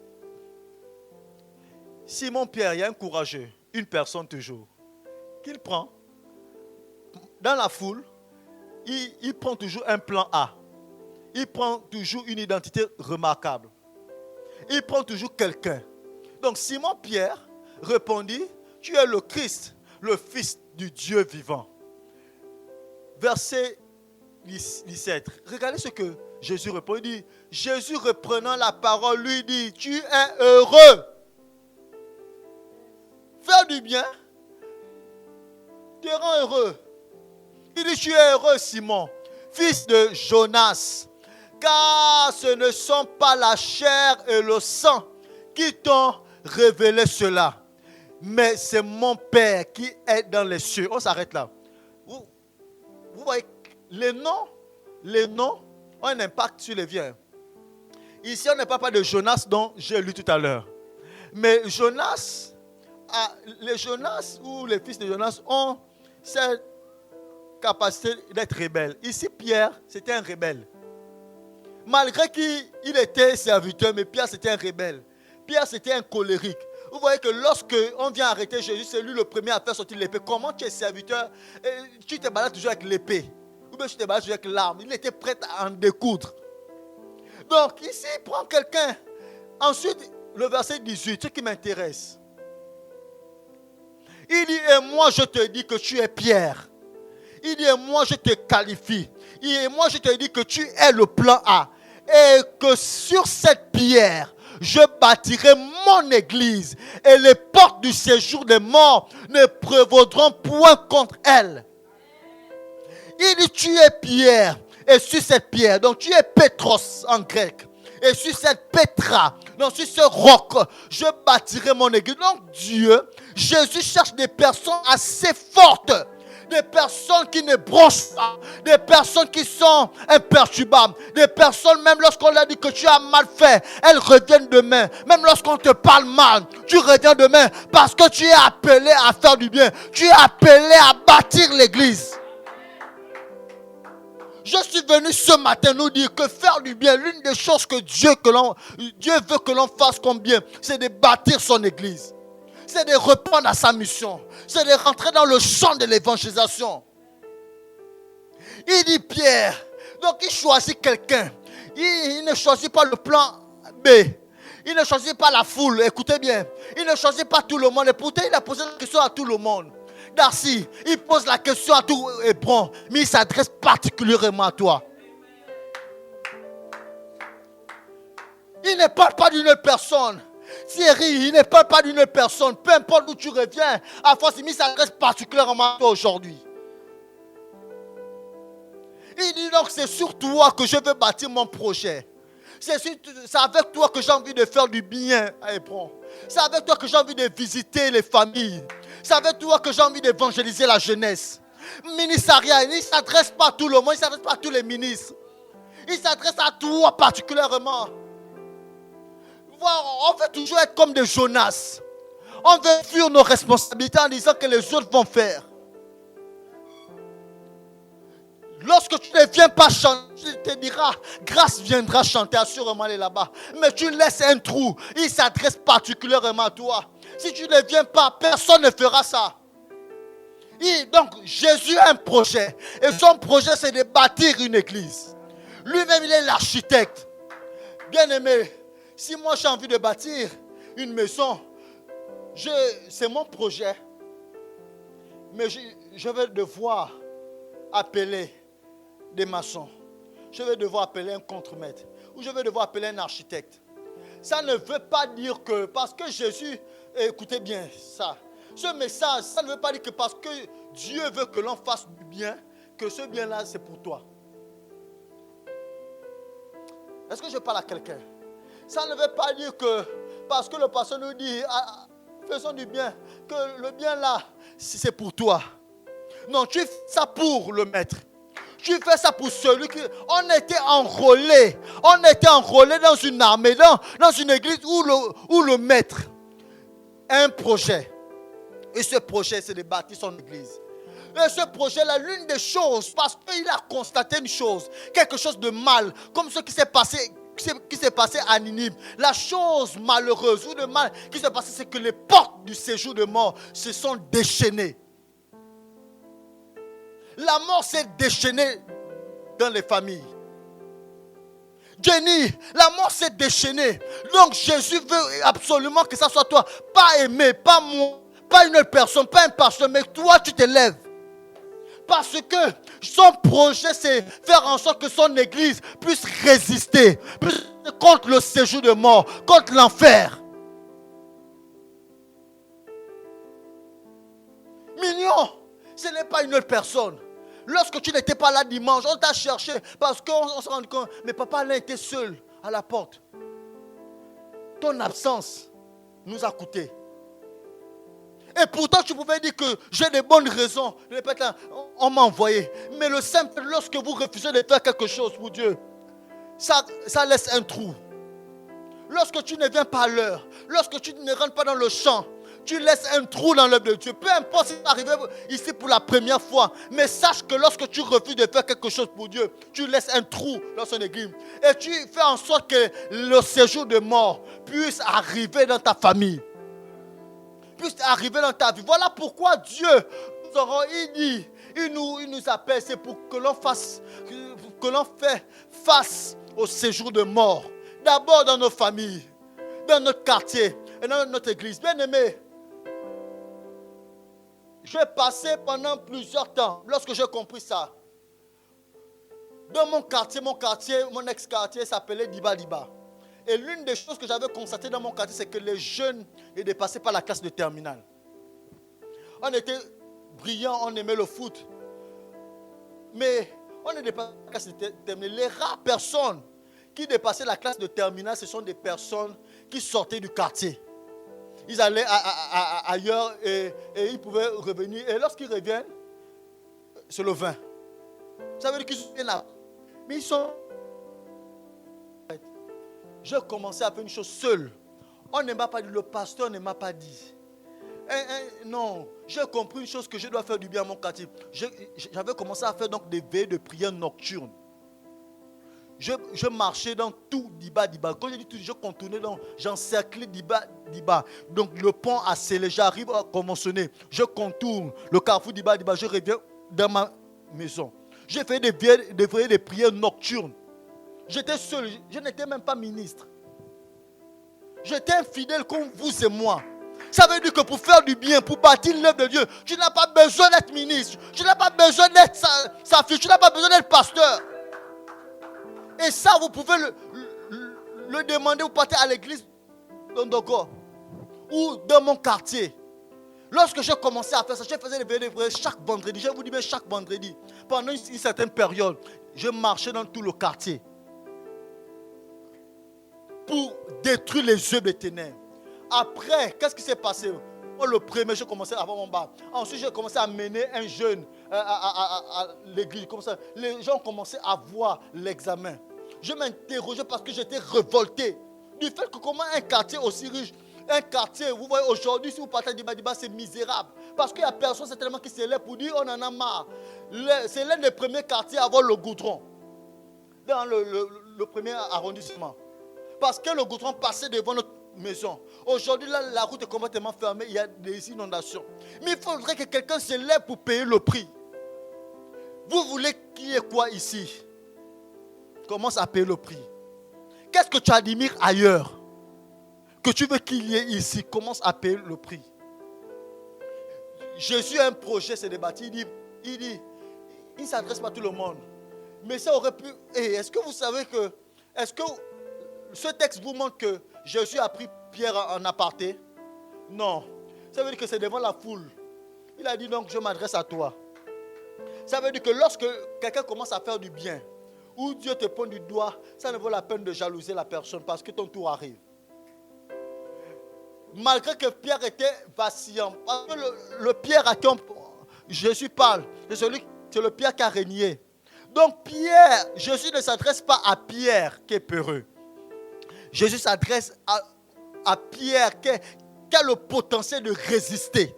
Simon-Pierre, il y a un courageux, une personne toujours, qu'il prend dans la foule, il prend toujours un plan A. Il prend toujours une identité remarquable. Il prend toujours quelqu'un. Donc Simon-Pierre répondit, tu es le Christ, le Fils du Dieu vivant. Verset 17. Regardez ce que Jésus répond. Il dit, Jésus reprenant la parole lui dit, tu es heureux. Faire du bien te rend heureux. Il dit, tu es heureux Simon, fils de Jonas, car ce ne sont pas la chair et le sang qui t'ont révélé cela, mais c'est mon Père qui est dans les cieux. On s'arrête là. Vous voyez, les noms ont un impact sur les vies. Ici, on ne parle pas de Jonas dont j'ai lu tout à l'heure. Mais Jonas, les Jonas ou les fils de Jonas ont cette capacité d'être rebelles. Ici, Pierre, c'était un rebelle. Malgré qu'il était serviteur, mais Pierre, c'était un rebelle. Pierre, c'était un colérique. Vous voyez que lorsque on vient arrêter Jésus, c'est lui le premier à faire sortir l'épée. Comment tu es serviteur et tu te balades toujours avec l'épée? Ou bien tu te balades toujours avec l'arme. Il était prêt à en découdre. Donc ici, il prend quelqu'un. Ensuite, le verset 18, ce qui m'intéresse. Il dit, et moi je te dis que tu es Pierre. Il dit, et moi je te qualifie. Et moi je te dis que tu es le plan A. Et que sur cette pierre, je bâtirai mon église. Et les portes du séjour des morts ne prévaudront point contre elle. Il dit, tu es Pierre. Et sur cette pierre, donc tu es Pétros en grec. Et sur cette Pétra, donc sur ce roc, je bâtirai mon église. Donc Dieu, Jésus cherche des personnes assez fortes, des personnes qui ne bronchent pas, des personnes qui sont imperturbables, des personnes, même lorsqu'on leur dit que tu as mal fait, elles reviennent demain. Même lorsqu'on te parle mal, tu reviens demain parce que tu es appelé à faire du bien. Tu es appelé à bâtir l'église. Je suis venu ce matin nous dire que faire du bien, l'une des choses que Dieu veut que l'on fasse comme bien, c'est de bâtir son église. C'est de répondre à sa mission. C'est de rentrer dans le champ de l'évangélisation. Il dit Pierre, donc il choisit quelqu'un. Il ne choisit pas le plan B. Il ne choisit pas la foule, écoutez bien. Il ne choisit pas tout le monde. Et pourtant, il a posé la question à tout le monde. Darcy, il pose la question à tout Hébron, mais il s'adresse particulièrement à toi. Il ne parle pas d'une autre personne. Thierry, il ne parle pas d'une autre personne. Peu importe d'où tu reviens, à force, il s'adresse particulièrement à toi aujourd'hui. Il dit donc, c'est sur toi que je veux bâtir mon projet. C'est avec toi que j'ai envie de faire du bien à Hébron. C'est avec toi que j'ai envie de visiter les familles. C'est avec toi que j'ai envie d'évangéliser la jeunesse. Ministériel, il ne s'adresse pas à tout le monde, il ne s'adresse pas à tous les ministres. Il s'adresse à toi particulièrement. On veut toujours être comme des Jonas. On veut fuir nos responsabilités en disant que les autres vont faire. Lorsque tu ne viens pas chanter, tu te diras, grâce viendra chanter, assurément elle est là-bas. Mais tu laisses un trou, il s'adresse particulièrement à toi. Si tu ne viens pas, personne ne fera ça. Donc Jésus a un projet. Et son projet c'est de bâtir une église. Lui-même il est l'architecte. Bien aimé, si moi j'ai envie de bâtir une maison, c'est mon projet. Mais je vais devoir appeler des maçons. Je vais devoir appeler un contremaître. Ou je vais devoir appeler un architecte. Ça ne veut pas dire que parce que Jésus, écoutez bien ça. Ce message, ça ne veut pas dire que parce que Dieu veut que l'on fasse du bien, que ce bien-là c'est pour toi. Est-ce que je parle à quelqu'un? Ça ne veut pas dire que parce que le pasteur nous dit faisons du bien, que le bien là c'est pour toi. Non, tu fais ça pour le maître. Tu fais ça pour celui qui... On était enrôlés. On était enrôlés dans une armée, dans une église où le maître a un projet. Et ce projet, c'est de bâtir son église. Et ce projet-là, l'une des choses, parce qu'il a constaté une chose, quelque chose de mal, comme ce qui s'est passé à Ninive. La chose malheureuse ou de mal qui s'est passé, c'est que les portes du séjour de mort se sont déchaînées. La mort s'est déchaînée dans les familles. Jenny, la mort s'est déchaînée. Donc Jésus veut absolument que ça soit toi. Pas aimé, pas moi, pas une autre personne, pas un pasteur, mais toi tu te lèves. Parce que son projet c'est faire en sorte que son église puisse résister contre le séjour de mort, contre l'enfer. Mignon, ce n'est pas une autre personne. Lorsque tu n'étais pas là dimanche, on t'a cherché parce qu'on s'est rendu compte, mais papa là était seul à la porte. Ton absence nous a coûté. Et pourtant, tu pouvais dire que j'ai de bonnes raisons. On m'a envoyé. Mais le simple, lorsque vous refusez de faire quelque chose pour Dieu, ça laisse un trou. Lorsque tu ne viens pas à l'heure, lorsque tu ne rentres pas dans le champ, tu laisses un trou dans l'œuvre de Dieu. Peu importe si tu es arrivé ici pour la première fois, mais sache que lorsque tu refuses de faire quelque chose pour Dieu, tu laisses un trou dans son église. Et tu fais en sorte que le séjour de mort puisse arriver dans ta famille. Puisse arriver dans ta vie. Voilà pourquoi Dieu, il nous appelle, c'est pour que l'on fasse face au séjour de mort. D'abord dans nos familles, dans notre quartier et dans notre église. Bien aimé, j'ai passé pendant plusieurs temps, lorsque j'ai compris ça. Dans mon quartier, mon ex-quartier s'appelait Diba Diba. Et l'une des choses que j'avais constatées dans mon quartier, c'est que les jeunes ne dépassaient pas la classe de terminale. On était brillants, on aimait le foot. Mais on ne dépassait pas la classe de terminale. Les rares personnes qui dépassaient la classe de terminale, ce sont des personnes qui sortaient du quartier. Ils allaient ailleurs et ils pouvaient revenir. Et lorsqu'ils reviennent, c'est le vin. Ça veut dire qu'ils sont bien là. Mais ils sont... J'ai commencé à faire une chose seule. On ne m'a pas dit, le pasteur ne m'a pas dit. Non, j'ai compris une chose que je dois faire du bien à mon quartier. J'avais commencé à faire donc des veillées de prière nocturnes. Je marchais dans tout Diba. Quand je dis tout, je contournais, j'encerclais Diba. Donc le pont a scellé, j'arrive à conventionner. Je contourne le carrefour Diba, je reviens dans ma maison. J'ai fait des veillées de prière nocturnes. J'étais seul, je n'étais même pas ministre. J'étais un fidèle comme vous et moi. Ça veut dire que pour faire du bien, pour bâtir l'œuvre de Dieu, tu n'as pas besoin d'être ministre. Tu n'as pas besoin d'être sa fille. Tu n'as pas besoin d'être pasteur. Et ça, vous pouvez le demander. Vous partez à l'église d'Ondogo ou dans mon quartier. Lorsque j'ai commencé à faire ça, je faisais des veillées de prière chaque vendredi. Je vous dis bien chaque vendredi. Pendant une certaine période, je marchais dans tout le quartier pour détruire les œuvres des ténèbres. Après, qu'est-ce qui s'est passé? Moi, le premier, j'ai commencé à avoir mon bar. Ensuite, j'ai commencé à mener un jeune à l'église. Comme ça, les gens commençaient à voir l'examen. Je m'interrogeais parce que j'étais révolté du fait que comment un quartier aussi riche, un quartier, vous voyez, aujourd'hui, si vous partez à Diba, c'est misérable. Parce qu'il n'y a personne certainement qui se lève pour dire on en a marre. C'est l'un des premiers quartiers à avoir le goudron dans le premier arrondissement. Parce que le goudron passait devant notre maison. Aujourd'hui, là, la route est complètement fermée. Il y a des inondations. Mais il faudrait que quelqu'un se lève pour payer le prix. Vous voulez qu'il y ait quoi ici? Commence à payer le prix. Qu'est-ce que tu admires ailleurs que tu veux qu'il y ait ici? Commence à payer le prix. Jésus a un projet, c'est débattu. Il ne s'adresse pas à tout le monde. Mais ça aurait pu... Est-ce que vous savez que... Est-ce que ce texte vous montre que Jésus a pris Pierre en aparté? Non. Ça veut dire que c'est devant la foule. Il a dit donc, je m'adresse à toi. Ça veut dire que lorsque quelqu'un commence à faire du bien, ou Dieu te pointe du doigt, ça ne vaut la peine de jalouser la personne parce que ton tour arrive. Malgré que Pierre était vacillant, parce que le Pierre à qui Jésus parle, c'est le Pierre qui a régné. Donc Pierre, Jésus ne s'adresse pas à Pierre qui est peureux. Jésus s'adresse à Pierre qui a le potentiel de résister,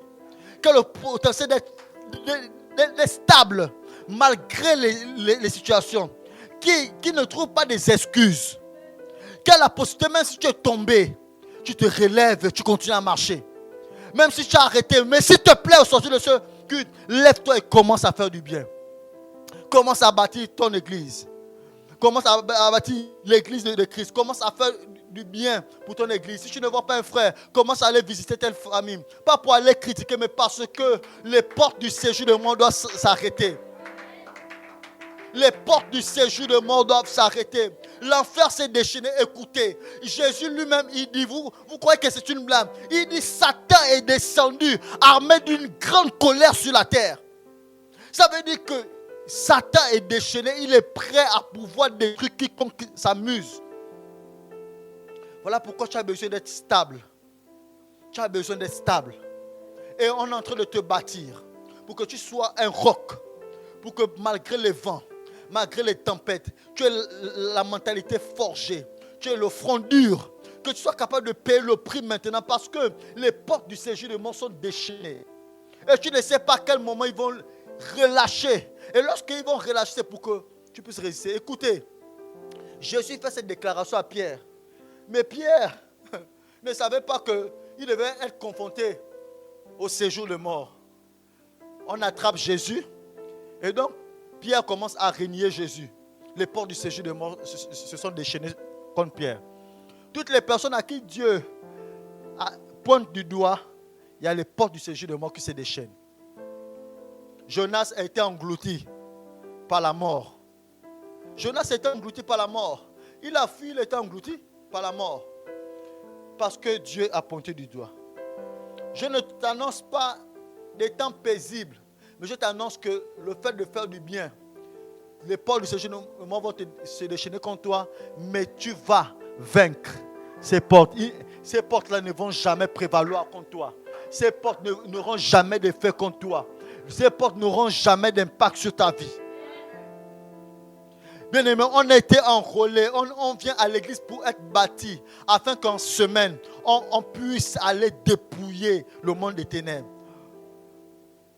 qui a le potentiel d'être stable malgré les situations, qui ne trouve pas des excuses, qui a la possibilité, même si tu es tombé, tu te relèves et tu continues à marcher. Même si tu as arrêté, mais s'il te plaît, au sortir de ce culte, lève-toi et commence à faire du bien. Commence à bâtir ton église. Commence à bâtir l'église de Christ. Commence à faire du bien pour ton église. Si tu ne vois pas un frère, commence à aller visiter telle famille. Pas pour aller critiquer, mais parce que les portes du séjour de mort doivent s'arrêter. Les portes du séjour de mort doivent s'arrêter. L'enfer s'est déchaîné. Écoutez, Jésus lui-même, il dit, vous croyez que c'est une blague? Il dit, Satan est descendu, armé d'une grande colère sur la terre. Ça veut dire que Satan est déchaîné, il est prêt à pouvoir détruire quiconque s'amuse. Voilà pourquoi tu as besoin d'être stable. Tu as besoin d'être stable. Et on est en train de te bâtir pour que tu sois un roc. Pour que malgré les vents, malgré les tempêtes, tu aies la mentalité forgée. Tu aies le front dur. Que tu sois capable de payer le prix maintenant parce que les portes du séjour de mort sont déchaînées. Et tu ne sais pas à quel moment ils vont relâcher. Et lorsqu'ils vont relâcher, c'est pour que tu puisses résister. Écoutez, Jésus fait cette déclaration à Pierre. Mais Pierre ne savait pas qu'il devait être confronté au séjour de mort. On attrape Jésus. Et donc, Pierre commence à régner Jésus. Les portes du séjour de mort se sont déchaînées contre Pierre. Toutes les personnes à qui Dieu pointe du doigt, il y a les portes du séjour de mort qui se déchaînent. Jonas a été englouti par la mort. Jonas a été englouti par la mort. Il a fui, il a été englouti par la mort. Parce que Dieu a pointé du doigt. Je ne t'annonce pas des temps paisibles, mais je t'annonce que le fait de faire du bien, les portes de ce génie vont se déchaîner contre toi, mais tu vas vaincre ces portes. Ces portes-là ne vont jamais prévaloir contre toi. Ces portes n'auront jamais d'effet contre toi. Ces portes n'auront jamais d'impact sur ta vie. Bien aimé, on a été enrôlés, on vient à l'église pour être bâti, afin qu'en semaine, on puisse aller dépouiller le monde des ténèbres.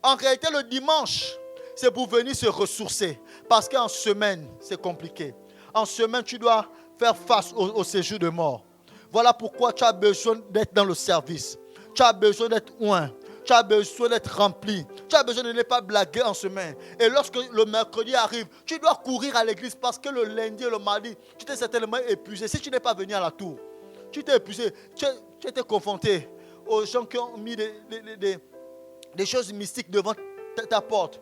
En réalité, le dimanche, c'est pour venir se ressourcer. Parce qu'en semaine, c'est compliqué. En semaine, tu dois faire face au séjour de mort. Voilà pourquoi tu as besoin d'être dans le service. Tu as besoin d'être oint. Tu as besoin d'être rempli. Tu as besoin de ne pas blaguer en semaine. Et lorsque le mercredi arrive, tu dois courir à l'église parce que le lundi et le mardi, tu t'es certainement épuisé. Si tu n'es pas venu à la tour, tu t'es épuisé. Tu étais confronté aux gens qui ont mis des choses mystiques devant ta porte.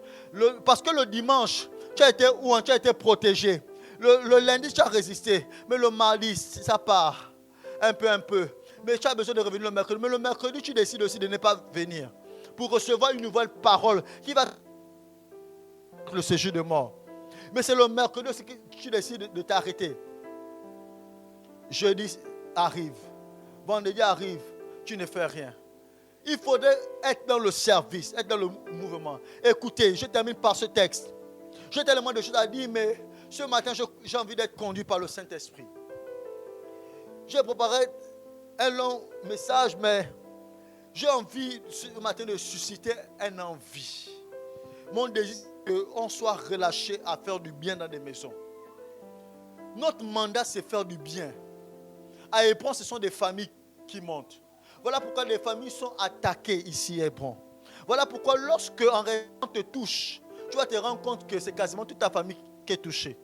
Parce que le dimanche, tu as été oint, tu as été protégé. Le lundi, tu as résisté. Mais le mardi, ça part. Un peu. Mais tu as besoin de revenir le mercredi. Mais le mercredi, tu décides aussi de ne pas venir. Pour recevoir une nouvelle parole qui va le séjour de mort. Mais c'est le mercredi aussi que tu décides de t'arrêter. Jeudi arrive. Vendredi arrive. Tu ne fais rien. Il faudrait être dans le service, être dans le mouvement. Écoutez, je termine par ce texte. J'ai tellement de choses à dire, mais ce matin, j'ai envie d'être conduit par le Saint-Esprit. J'ai préparé un long message, mais j'ai envie ce matin de susciter une envie. Mon désir, c'est qu'on soit relâché à faire du bien dans des maisons. Notre mandat, c'est faire du bien. À Hébron, ce sont des familles qui montent. Voilà pourquoi les familles sont attaquées ici à Hébron. Voilà pourquoi lorsque en réalité on te touche, tu vas te rendre compte que c'est quasiment toute ta famille qui est touchée.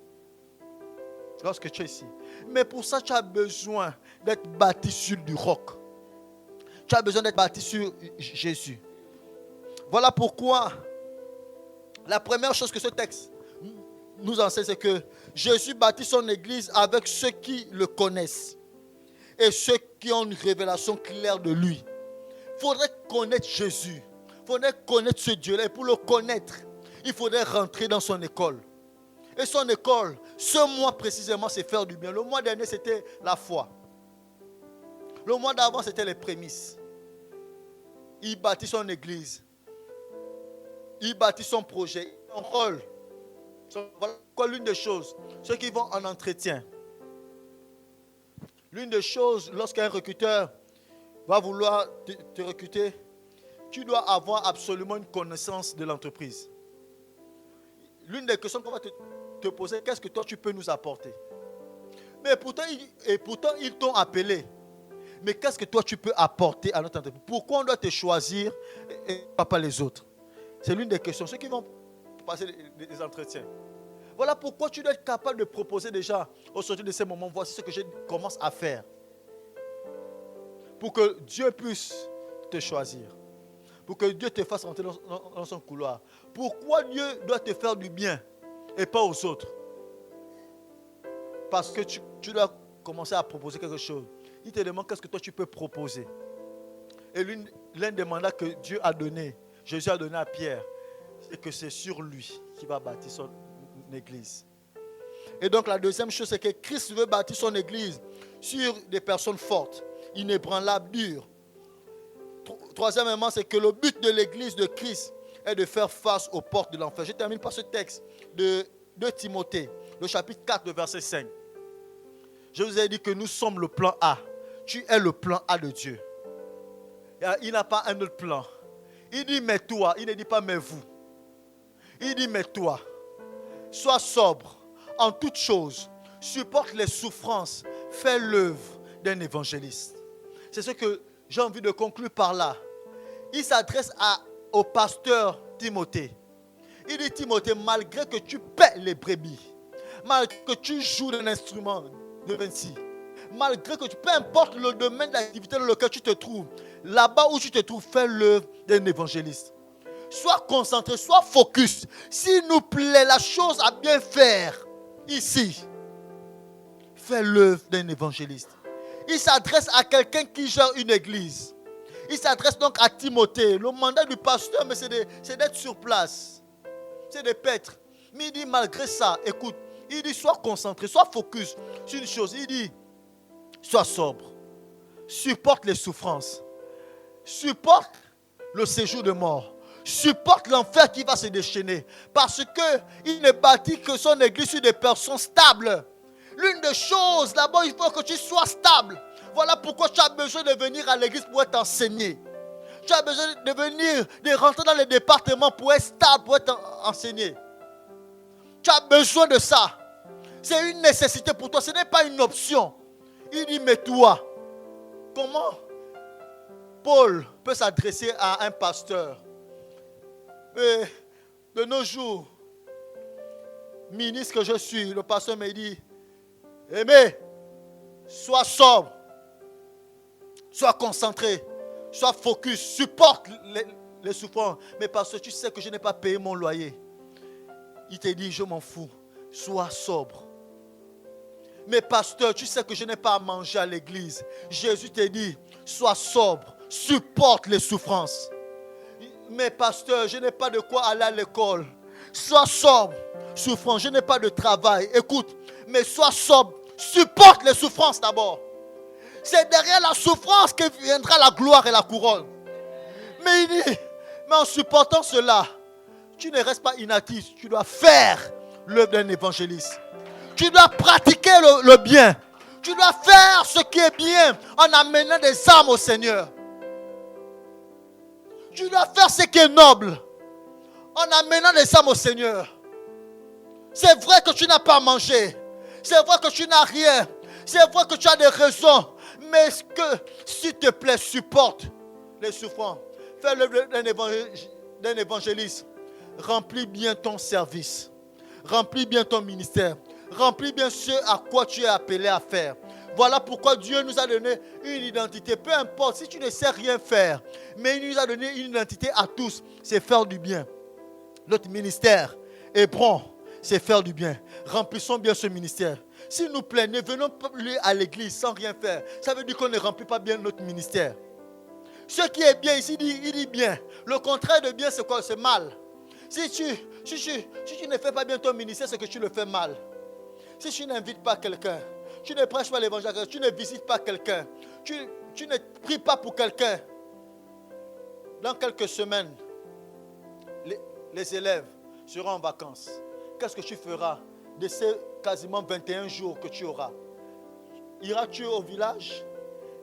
Lorsque tu es ici. Mais pour ça, tu as besoin d'être bâti sur du roc. Tu as besoin d'être bâti sur Jésus. Voilà pourquoi la première chose que ce texte nous enseigne, c'est que Jésus bâtit son église avec ceux qui le connaissent et ceux qui ont une révélation claire de lui. Il faudrait connaître Jésus. Il faudrait connaître ce Dieu-là. Et pour le connaître, il faudrait rentrer dans son école. Et son école, ce mois précisément, c'est faire du bien. Le mois dernier, c'était la foi. Le mois d'avant, c'était les prémices. Il bâtit son église. Il bâtit son projet. Son rôle. Voilà quoi l'une des choses. Ceux qui vont en entretien. L'une des choses, lorsqu'un recruteur va vouloir te recruter, tu dois avoir absolument une connaissance de l'entreprise. L'une des questions qu'on va te poser, qu'est-ce que toi tu peux nous apporter? Mais pourtant, ils t'ont appelé. Mais qu'est-ce que toi tu peux apporter à notre entreprise? Pourquoi on doit te choisir et pas les autres? C'est l'une des questions. Ceux qui vont passer des entretiens. Voilà pourquoi tu dois être capable de proposer déjà au sortir de ces moments. Voici ce que je commence à faire. Pour que Dieu puisse te choisir. Pour que Dieu te fasse rentrer dans son couloir. Pourquoi Dieu doit te faire du bien et pas aux autres? Parce que tu dois commencer à proposer quelque chose. Il te demande qu'est-ce que toi tu peux proposer. Et l'un des mandats que Dieu a donné, Jésus a donné à Pierre, c'est que c'est sur lui qu'il va bâtir son église. Et donc la deuxième chose, c'est que Christ veut bâtir son église sur des personnes fortes, inébranlables, dures. Troisièmement, c'est que le but de l'église de Christ est de faire face aux portes de l'enfer. Je termine par ce texte de Timothée, le chapitre 4, le verset 5. Je vous ai dit que nous sommes le plan A. Tu es le plan A de Dieu. Il n'a pas un autre plan. Il dit mais toi, il ne dit pas mais vous. Il dit mais toi, sois sobre en toutes choses, supporte les souffrances, fais l'œuvre d'un évangéliste. C'est ce que j'ai envie de conclure par là. Il s'adresse au pasteur Timothée. Il dit Timothée, malgré que tu paies les brebis, malgré que tu joues d'un instrument de 26, malgré que peu importe le domaine d'activité dans lequel tu te trouves, là-bas où tu te trouves, fais l'œuvre d'un évangéliste. Sois concentré, sois focus. S'il nous plaît la chose à bien faire ici, fais l'œuvre d'un évangéliste. Il s'adresse à quelqu'un qui gère une église. Il s'adresse donc à Timothée. Le mandat du pasteur, mais c'est d'être sur place. C'est de paître. Mais il dit malgré ça, écoute, il dit sois concentré, sois focus sur une chose. Il dit sois sobre. Supporte les souffrances. Supporte le séjour de mort. supporte l'enfer qui va se déchaîner. Parce qu'il ne bâtit que son église sur des personnes stables. L'une des choses, d'abord, il faut que tu sois stable. Voilà pourquoi tu as besoin de venir à l'église pour être enseigné. Tu as besoin de rentrer dans les départements pour être stable, pour être enseigné. Tu as besoin de ça. C'est une nécessité pour toi, ce n'est pas une option. Il dit, mais toi, comment Paul peut s'adresser à un pasteur? Et de nos jours, ministre que je suis, le pasteur me dit, Aimé, sois sobre, sois concentré, sois focus, supporte les souffrances. Mais parce que tu sais que je n'ai pas payé mon loyer, il te dit, je m'en fous, sois sobre. Mais pasteur, tu sais que je n'ai pas à manger à l'église. Jésus te dit, sois sobre, supporte les souffrances. Mais pasteur, je n'ai pas de quoi aller à l'école. Sois sobre, souffrant, je n'ai pas de travail. Écoute, mais sois sobre, supporte les souffrances d'abord. C'est derrière la souffrance que viendra la gloire et la couronne. Mais il dit, mais en supportant cela, tu ne restes pas inactif. Tu dois faire l'œuvre d'un évangéliste. Tu dois pratiquer le bien. Tu dois faire ce qui est bien en amenant des âmes au Seigneur. Tu dois faire ce qui est noble en amenant des âmes au Seigneur. C'est vrai que tu n'as pas mangé. C'est vrai que tu n'as rien. C'est vrai que tu as des raisons. Mais s'il te plaît, supporte les souffrants. Fais l'œuvre d'un évangéliste. Remplis bien ton service. Remplis bien ton ministère. Remplis bien ce à quoi tu es appelé à faire. Voilà pourquoi Dieu nous a donné une identité. Peu importe si tu ne sais rien faire, mais il nous a donné une identité à tous. C'est faire du bien. Notre ministère, Hébron, c'est faire du bien. Remplissons bien ce ministère. S'il nous plaît, ne venons plus à l'église sans rien faire. Ça veut dire qu'on ne remplit pas bien notre ministère. Ce qui est bien ici, il dit bien. Le contraire de bien, c'est quoi? C'est mal. Si tu ne fais pas bien ton ministère, c'est que tu le fais mal. Si tu n'invites pas quelqu'un, tu ne prêches pas l'évangile, tu ne visites pas quelqu'un, tu ne pries pas pour quelqu'un. Dans quelques semaines, les élèves seront en vacances. Qu'est-ce que tu feras de ces quasiment 21 jours que tu auras? Iras-tu au village?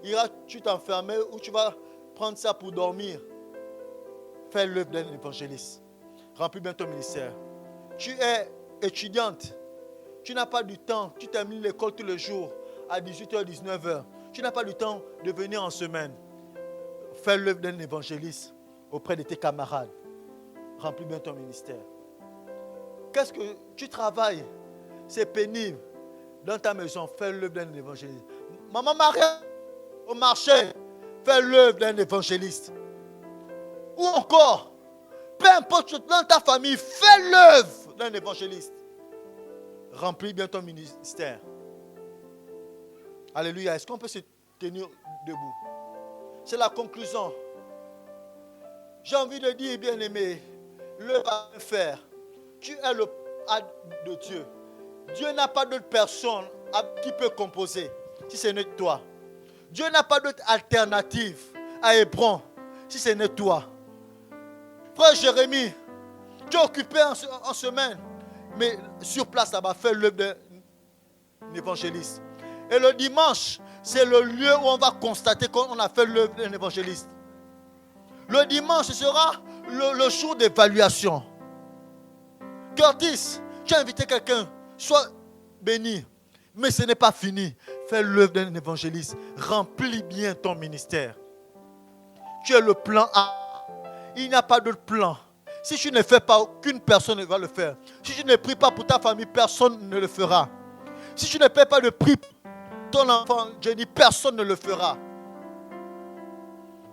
Iras-tu t'enfermer ou tu vas prendre ça pour dormir? Fais l'œuvre d'un évangéliste. Remplis bien ton ministère. Tu es étudiante. Tu n'as pas du temps. Tu termines l'école tous les jours à 18h, 19h. Tu n'as pas du temps de venir en semaine. Fais l'œuvre d'un évangéliste auprès de tes camarades. Remplis bien ton ministère. Qu'est-ce que tu travailles? C'est pénible. Dans ta maison, fais l'œuvre d'un évangéliste. Maman Marie, au marché, fais l'œuvre d'un évangéliste. Ou encore, peu importe, dans ta famille, fais l'œuvre d'un évangéliste. Remplis bien ton ministère. Alléluia. Est-ce qu'on peut se tenir debout? C'est la conclusion. J'ai envie de dire, bien-aimé, l'œuvre à faire. Tu es le de Dieu. Dieu n'a pas d'autre personne qui peut composer, si ce n'est toi. Dieu n'a pas d'autre alternative à Hébron, si ce n'est toi. Frère Jérémie, tu es occupé en semaine, mais sur place là-bas, fais l'œuvre d'un évangéliste. Et le dimanche, c'est le lieu où on va constater qu'on a fait l'œuvre d'un évangéliste. Le dimanche, ce sera le jour d'évaluation. Curtis, tu as invité quelqu'un, sois béni. Mais ce n'est pas fini. Fais l'œuvre d'un évangéliste. Remplis bien ton ministère. Tu es le plan A. Il n'y a pas d'autre plan. Si tu ne fais pas, aucune personne ne va le faire. Si tu ne pries pas pour ta famille, personne ne le fera. Si tu ne paies pas de prix pour ton enfant, Jenny, personne ne le fera.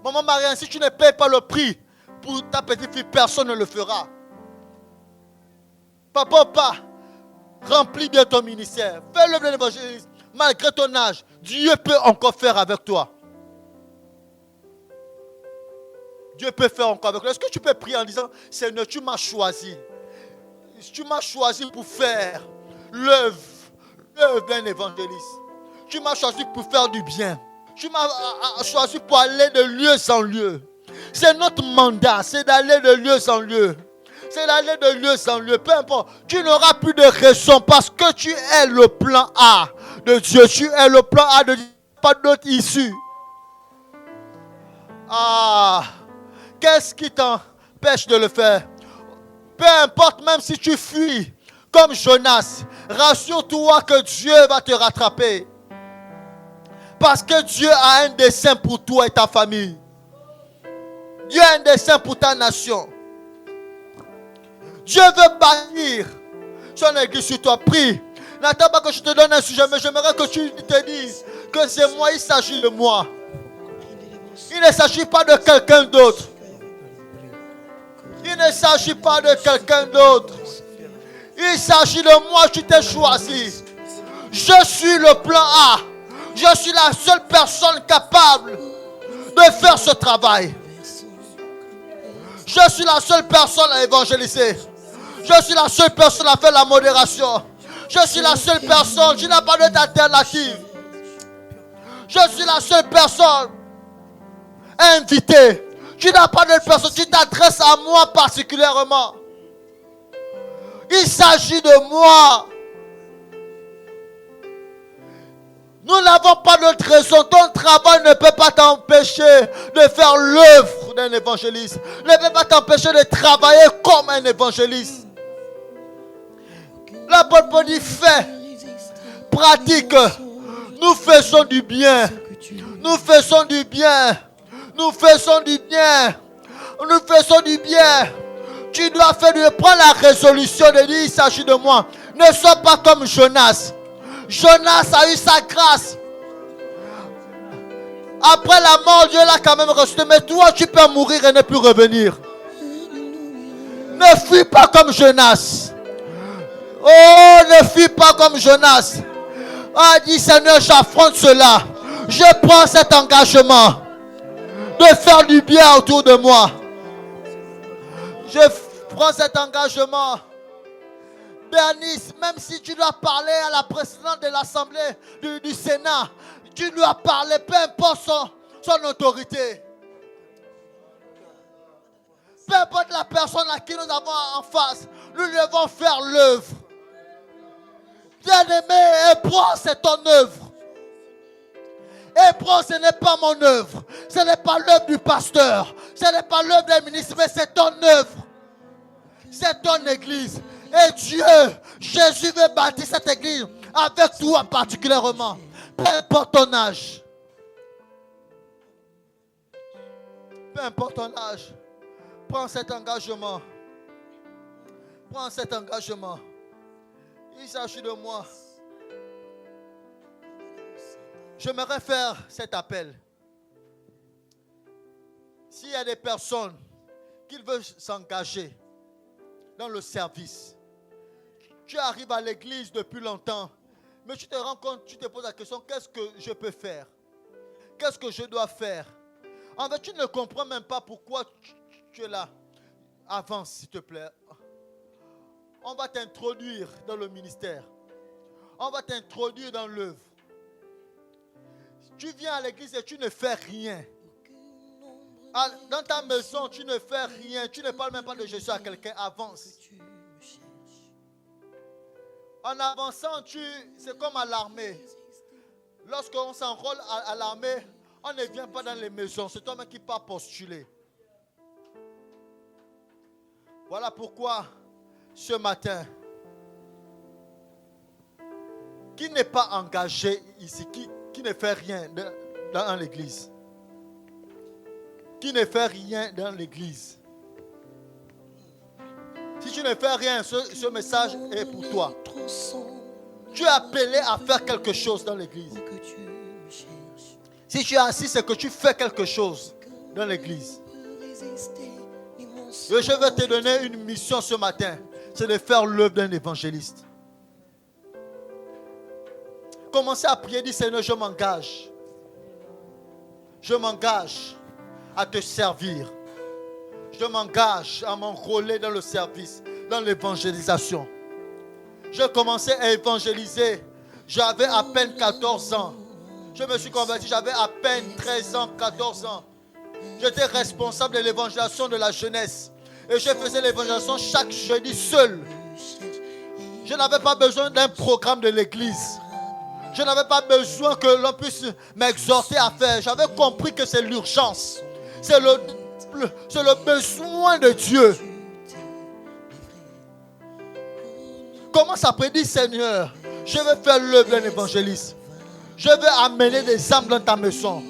Maman Marianne, si tu ne payes pas le prix pour ta petite fille, personne ne le fera. Papa, remplis bien ton ministère. Fais l'œuvre de l'évangéliste. Malgré ton âge, Dieu peut encore faire avec toi. Dieu peut faire encore avec toi. Est-ce que tu peux prier en disant, Seigneur, tu m'as choisi. Tu m'as choisi pour faire l'œuvre d'un évangéliste. Tu m'as choisi pour faire du bien. Tu m'as choisi pour aller de lieu en lieu. C'est notre mandat, c'est d'aller de lieu en lieu. C'est d'aller de lieu en lieu, peu importe. Tu n'auras plus de raison parce que tu es le plan A de Dieu. Tu es le plan A de Dieu, pas d'autre issue. Ah, qu'est-ce qui t'empêche de le faire? Peu importe, même si tu fuis, comme Jonas, rassure-toi que Dieu va te rattraper. Parce que Dieu a un dessein pour toi et ta famille. Dieu a un dessein pour ta nation. Dieu veut bâtir son église sur toi. Prie. N'attends pas que je te donne un sujet, mais j'aimerais que tu te dises que c'est moi, il s'agit de moi. Il ne s'agit pas de quelqu'un d'autre. Il ne s'agit pas de quelqu'un d'autre. Il s'agit de moi, tu t'es choisi. Je suis le plan A. Je suis la seule personne capable de faire ce travail. Je suis la seule personne à évangéliser. Je suis la seule personne à faire la modération. Je suis la seule personne. Tu n'as pas d'autre alternative. Je suis la seule personne invitée. Tu n'as pas d'autre personne. Tu t'adresses à moi particulièrement. Il s'agit de moi. Nous n'avons pas d'autre raison. Ton travail ne peut pas t'empêcher de faire l'œuvre d'un évangéliste. Ne peut pas t'empêcher de travailler comme un évangéliste. L'apôtre Paul dit, fais, pratique. Nous faisons du bien. Nous faisons du bien. Nous faisons du bien. Nous faisons du bien. Tu dois faire du bien. Prends la résolution de dire, il s'agit de moi. Ne sois pas comme Jonas. Jonas a eu sa grâce. Après la mort, Dieu l'a quand même ressuscité. Mais toi, tu peux mourir et ne plus revenir. Ne fuis pas comme Jonas. Oh, ne fuis pas comme Jonas. Ah, dit Seigneur, j'affronte cela. Je prends cet engagement de faire du bien autour de moi. Je prends cet engagement. Bernice, même si tu dois parler à la présidente de l'Assemblée du Sénat, tu dois parler, peu importe son autorité. Peu importe la personne à qui nous avons en face, nous devons faire l'œuvre. Bien-aimé, Hébreu, c'est ton œuvre. Hébreu, ce n'est pas mon œuvre. Ce n'est pas l'œuvre du pasteur. Ce n'est pas l'œuvre des ministres, mais c'est ton œuvre. C'est ton église. Et Dieu, Jésus veut bâtir cette église avec toi particulièrement. Peu importe ton âge. Peu importe ton âge. Prends cet engagement. Prends cet engagement. Il s'agit de moi. J'aimerais faire cet appel. S'il y a des personnes qui veulent s'engager dans le service, tu arrives à l'église depuis longtemps, mais tu te rends compte, tu te poses la question, qu'est-ce que je peux faire? Qu'est-ce que je dois faire? En fait, tu ne comprends même pas pourquoi tu es là. Avance, s'il te plaît. On va t'introduire dans le ministère. On va t'introduire dans l'œuvre. Tu viens à l'église et tu ne fais rien. Dans ta maison, tu ne fais rien. Tu ne parles même pas de Jésus à quelqu'un. Avance. En avançant, c'est comme à l'armée. Lorsqu'on s'enrôle à l'armée, on ne vient pas dans les maisons. C'est toi-même qui part postuler. Voilà pourquoi, ce matin, qui n'est pas engagé ici, qui ne fait rien dans l'église, qui ne fait rien dans l'église. Si tu ne fais rien, ce message est pour toi. Tu es appelé à faire quelque chose dans l'église. Si tu es assis, c'est que tu fais quelque chose dans l'église. Et je vais te donner une mission ce matin. C'est de faire l'œuvre d'un évangéliste. Commencez à prier, dis Seigneur, je m'engage. Je m'engage à te servir. Je m'engage à m'enrôler dans le service, dans l'évangélisation. Je commençais à évangéliser. J'avais à peine 14 ans. Je me suis converti, j'avais à peine 13 ans, 14 ans. J'étais responsable de l'évangélisation de la jeunesse. Et je faisais l'évangélisation chaque jeudi seul. Je n'avais pas besoin d'un programme de l'église. Je n'avais pas besoin que l'on puisse m'exhorter à faire. J'avais compris que c'est l'urgence. C'est le besoin de Dieu. Commence à prédire, Seigneur, je vais faire l'œuvre d'un évangéliste. Je vais amener des âmes dans ta maison.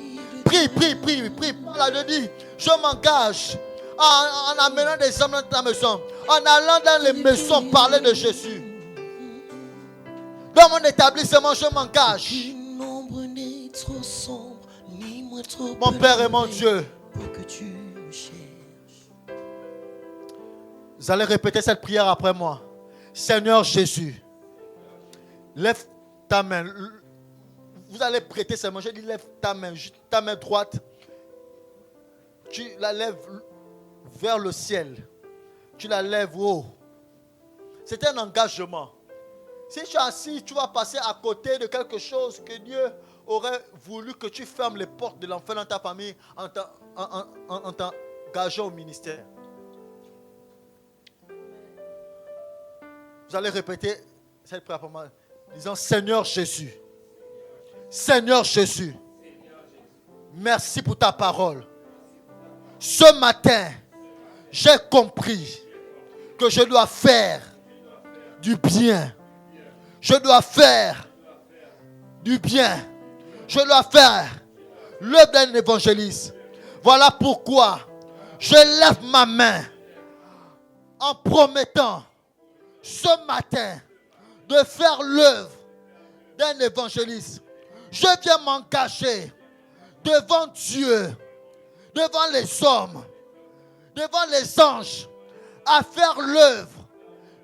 Prie. Parle de dire, je m'engage en amenant des âmes dans ta maison. En allant dans les maisons parler de Jésus. Dans mon établissement, je m'engage. Mon Père et mon Dieu. Vous allez répéter cette prière après moi. Seigneur Jésus, lève ta main. Vous allez prêter seulement. Je dis lève ta main droite. Tu la lèves vers le ciel. Tu la lèves haut. C'est un engagement. Si tu es assis, tu vas passer à côté de quelque chose que Dieu aurait voulu que tu fermes les portes de l'enfer dans ta famille en t'engageant au ministère. Vous allez répéter cette prière pour moi, disant Seigneur Jésus, Seigneur Jésus, merci pour ta parole. Ce matin, j'ai compris que je dois faire du bien. Je dois faire du bien. Je dois faire l'œuvre d'un évangéliste. Voilà pourquoi je lève ma main en promettant ce matin de faire l'œuvre d'un évangéliste. Je viens m'engager devant Dieu, devant les hommes, devant les anges, à faire l'œuvre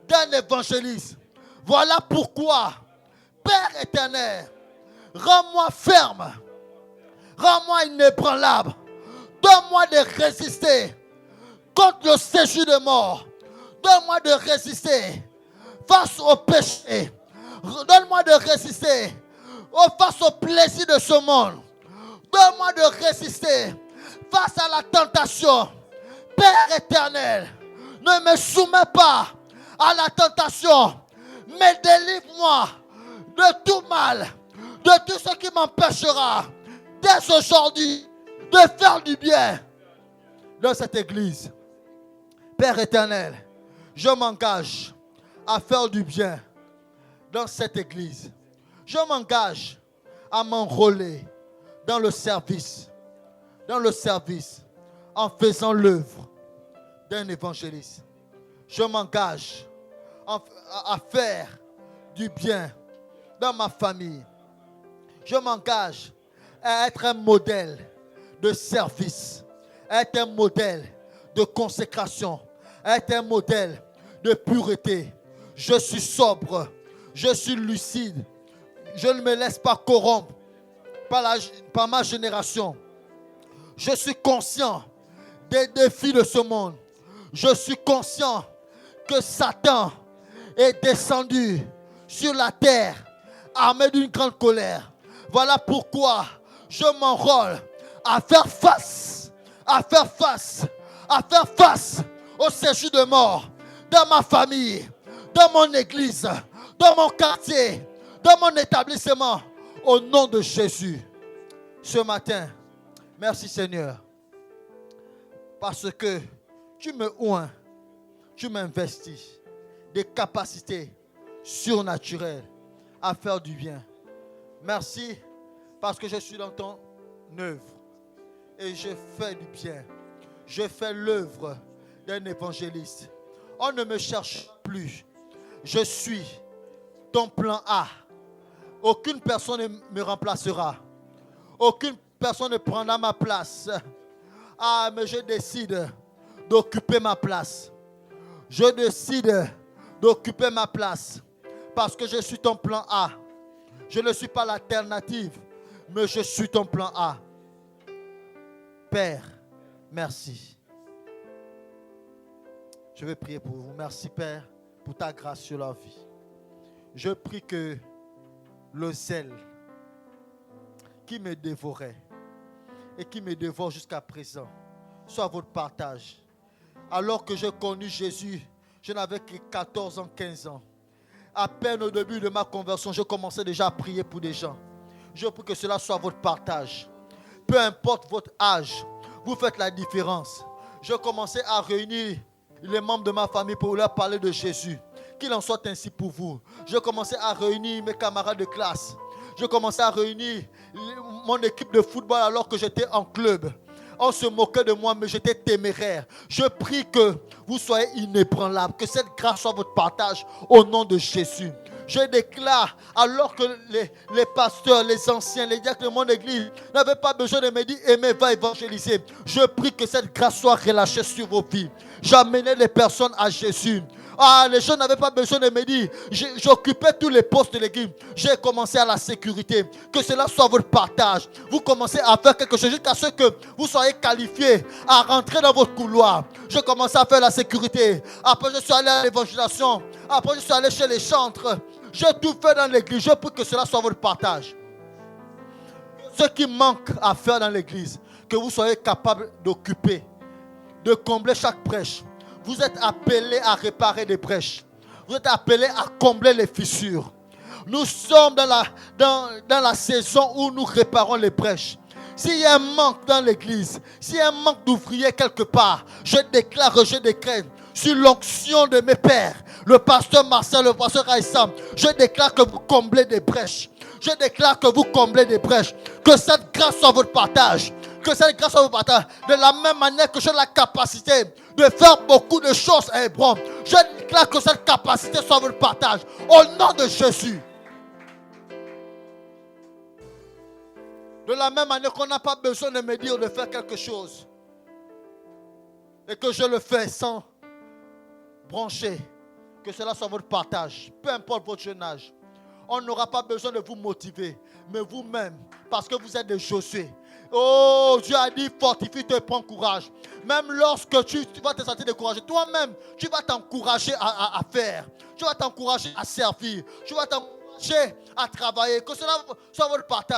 d'un évangéliste. Voilà pourquoi, Père éternel, rends-moi ferme, rends-moi inébranlable, donne-moi de résister contre le séjour de mort, donne-moi de résister face au péché, donne-moi de résister face au plaisir de ce monde, donne-moi de résister face à la tentation. Père éternel, ne me soumets pas à la tentation, mais délivre-moi de tout mal, de tout ce qui m'empêchera dès aujourd'hui de faire du bien dans cette église. Père éternel, je m'engage à faire du bien dans cette église. Je m'engage à m'enrôler dans le service, en faisant l'œuvre d'un évangéliste. Je m'engage à faire du bien dans ma famille. Je m'engage à être un modèle de service, à être un modèle de consécration, à être un modèle de pureté. Je suis sobre, je suis lucide, je ne me laisse pas corrompre par ma génération. Je suis conscient des défis de ce monde. Je suis conscient que Satan est descendu sur la terre armé d'une grande colère. Voilà pourquoi je m'enrôle à faire face au séjour de mort dans ma famille, dans mon église, dans mon quartier, dans mon établissement, au nom de Jésus. Ce matin, merci Seigneur, parce que tu me oins, tu m'investis des capacités surnaturelles à faire du bien. Merci parce que je suis dans ton œuvre et je fais du bien. Je fais l'œuvre d'un évangéliste. On ne me cherche plus. Je suis ton plan A. Aucune personne ne me remplacera. Aucune personne ne prendra ma place. Ah, mais je décide d'occuper ma place. Je décide d'occuper ma place parce que je suis ton plan A. Je ne suis pas l'alternative, mais je suis ton plan A. Père, merci. Je vais prier pour vous. Merci Père pour ta grâce sur leur vie. Je prie que le zèle qui me dévorait et qui me dévore jusqu'à présent soit votre partage. Alors que j'ai connu Jésus, je n'avais que 14 ans, 15 ans. À peine au début de ma conversion, je commençais déjà à prier pour des gens. Je prie que cela soit votre partage. Peu importe votre âge, vous faites la différence. Je commençais à réunir les membres de ma famille pour leur parler de Jésus. Qu'il en soit ainsi pour vous. Je commençais à réunir mes camarades de classe. Je commençais à réunir mon équipe de football alors que j'étais en club. On se moquait de moi, mais j'étais téméraire. Je prie que vous soyez inébranlables, que cette grâce soit votre partage au nom de Jésus. Je déclare, alors que les pasteurs, les anciens, les diacres de mon église n'avaient pas besoin de me dire, Aimé, va évangéliser. Je prie que cette grâce soit relâchée sur vos vies. J'amenais les personnes à Jésus. Les gens n'avaient pas besoin de me dire, j'occupais tous les postes de l'église. J'ai commencé à la sécurité. Que cela soit votre partage. Vous commencez à faire quelque chose jusqu'à ce que vous soyez qualifiés à rentrer dans votre couloir. Je commençais à faire la sécurité. Après, je suis allé à l'évangélisation. Après, je suis allé chez les chantres. J'ai tout fait dans l'église. Je prie que cela soit votre partage. Ce qui manque à faire dans l'église, que vous soyez capable d'occuper, de combler chaque brèche. Vous êtes appelés à réparer des brèches. Vous êtes appelés à combler les fissures. Nous sommes dans la saison où nous réparons les brèches. S'il y a un manque dans l'église, s'il y a un manque d'ouvriers quelque part, je décrète sur l'onction de mes pères, le pasteur Marcel, le pasteur Raïsam, je déclare que vous comblez des brèches. Je déclare que vous comblez des brèches. Que cette grâce soit votre partage. Que cette grâce soit votre partage. De la même manière que j'ai la capacité de faire beaucoup de choses à Hébron, je déclare que cette capacité soit votre partage. Au nom de Jésus. De la même manière qu'on n'a pas besoin de me dire de faire quelque chose. Et que je le fais sans brancher. Que cela soit votre partage. Peu importe votre jeune âge. On n'aura pas besoin de vous motiver. Mais vous-même, parce que vous êtes des Josué. Oh, Dieu a dit, fortifie-toi et prends courage. Même lorsque tu vas te sentir découragé, toi-même, tu vas t'encourager à faire. Tu vas t'encourager à servir. Tu vas t'encourager à travailler. Que cela soit votre partage.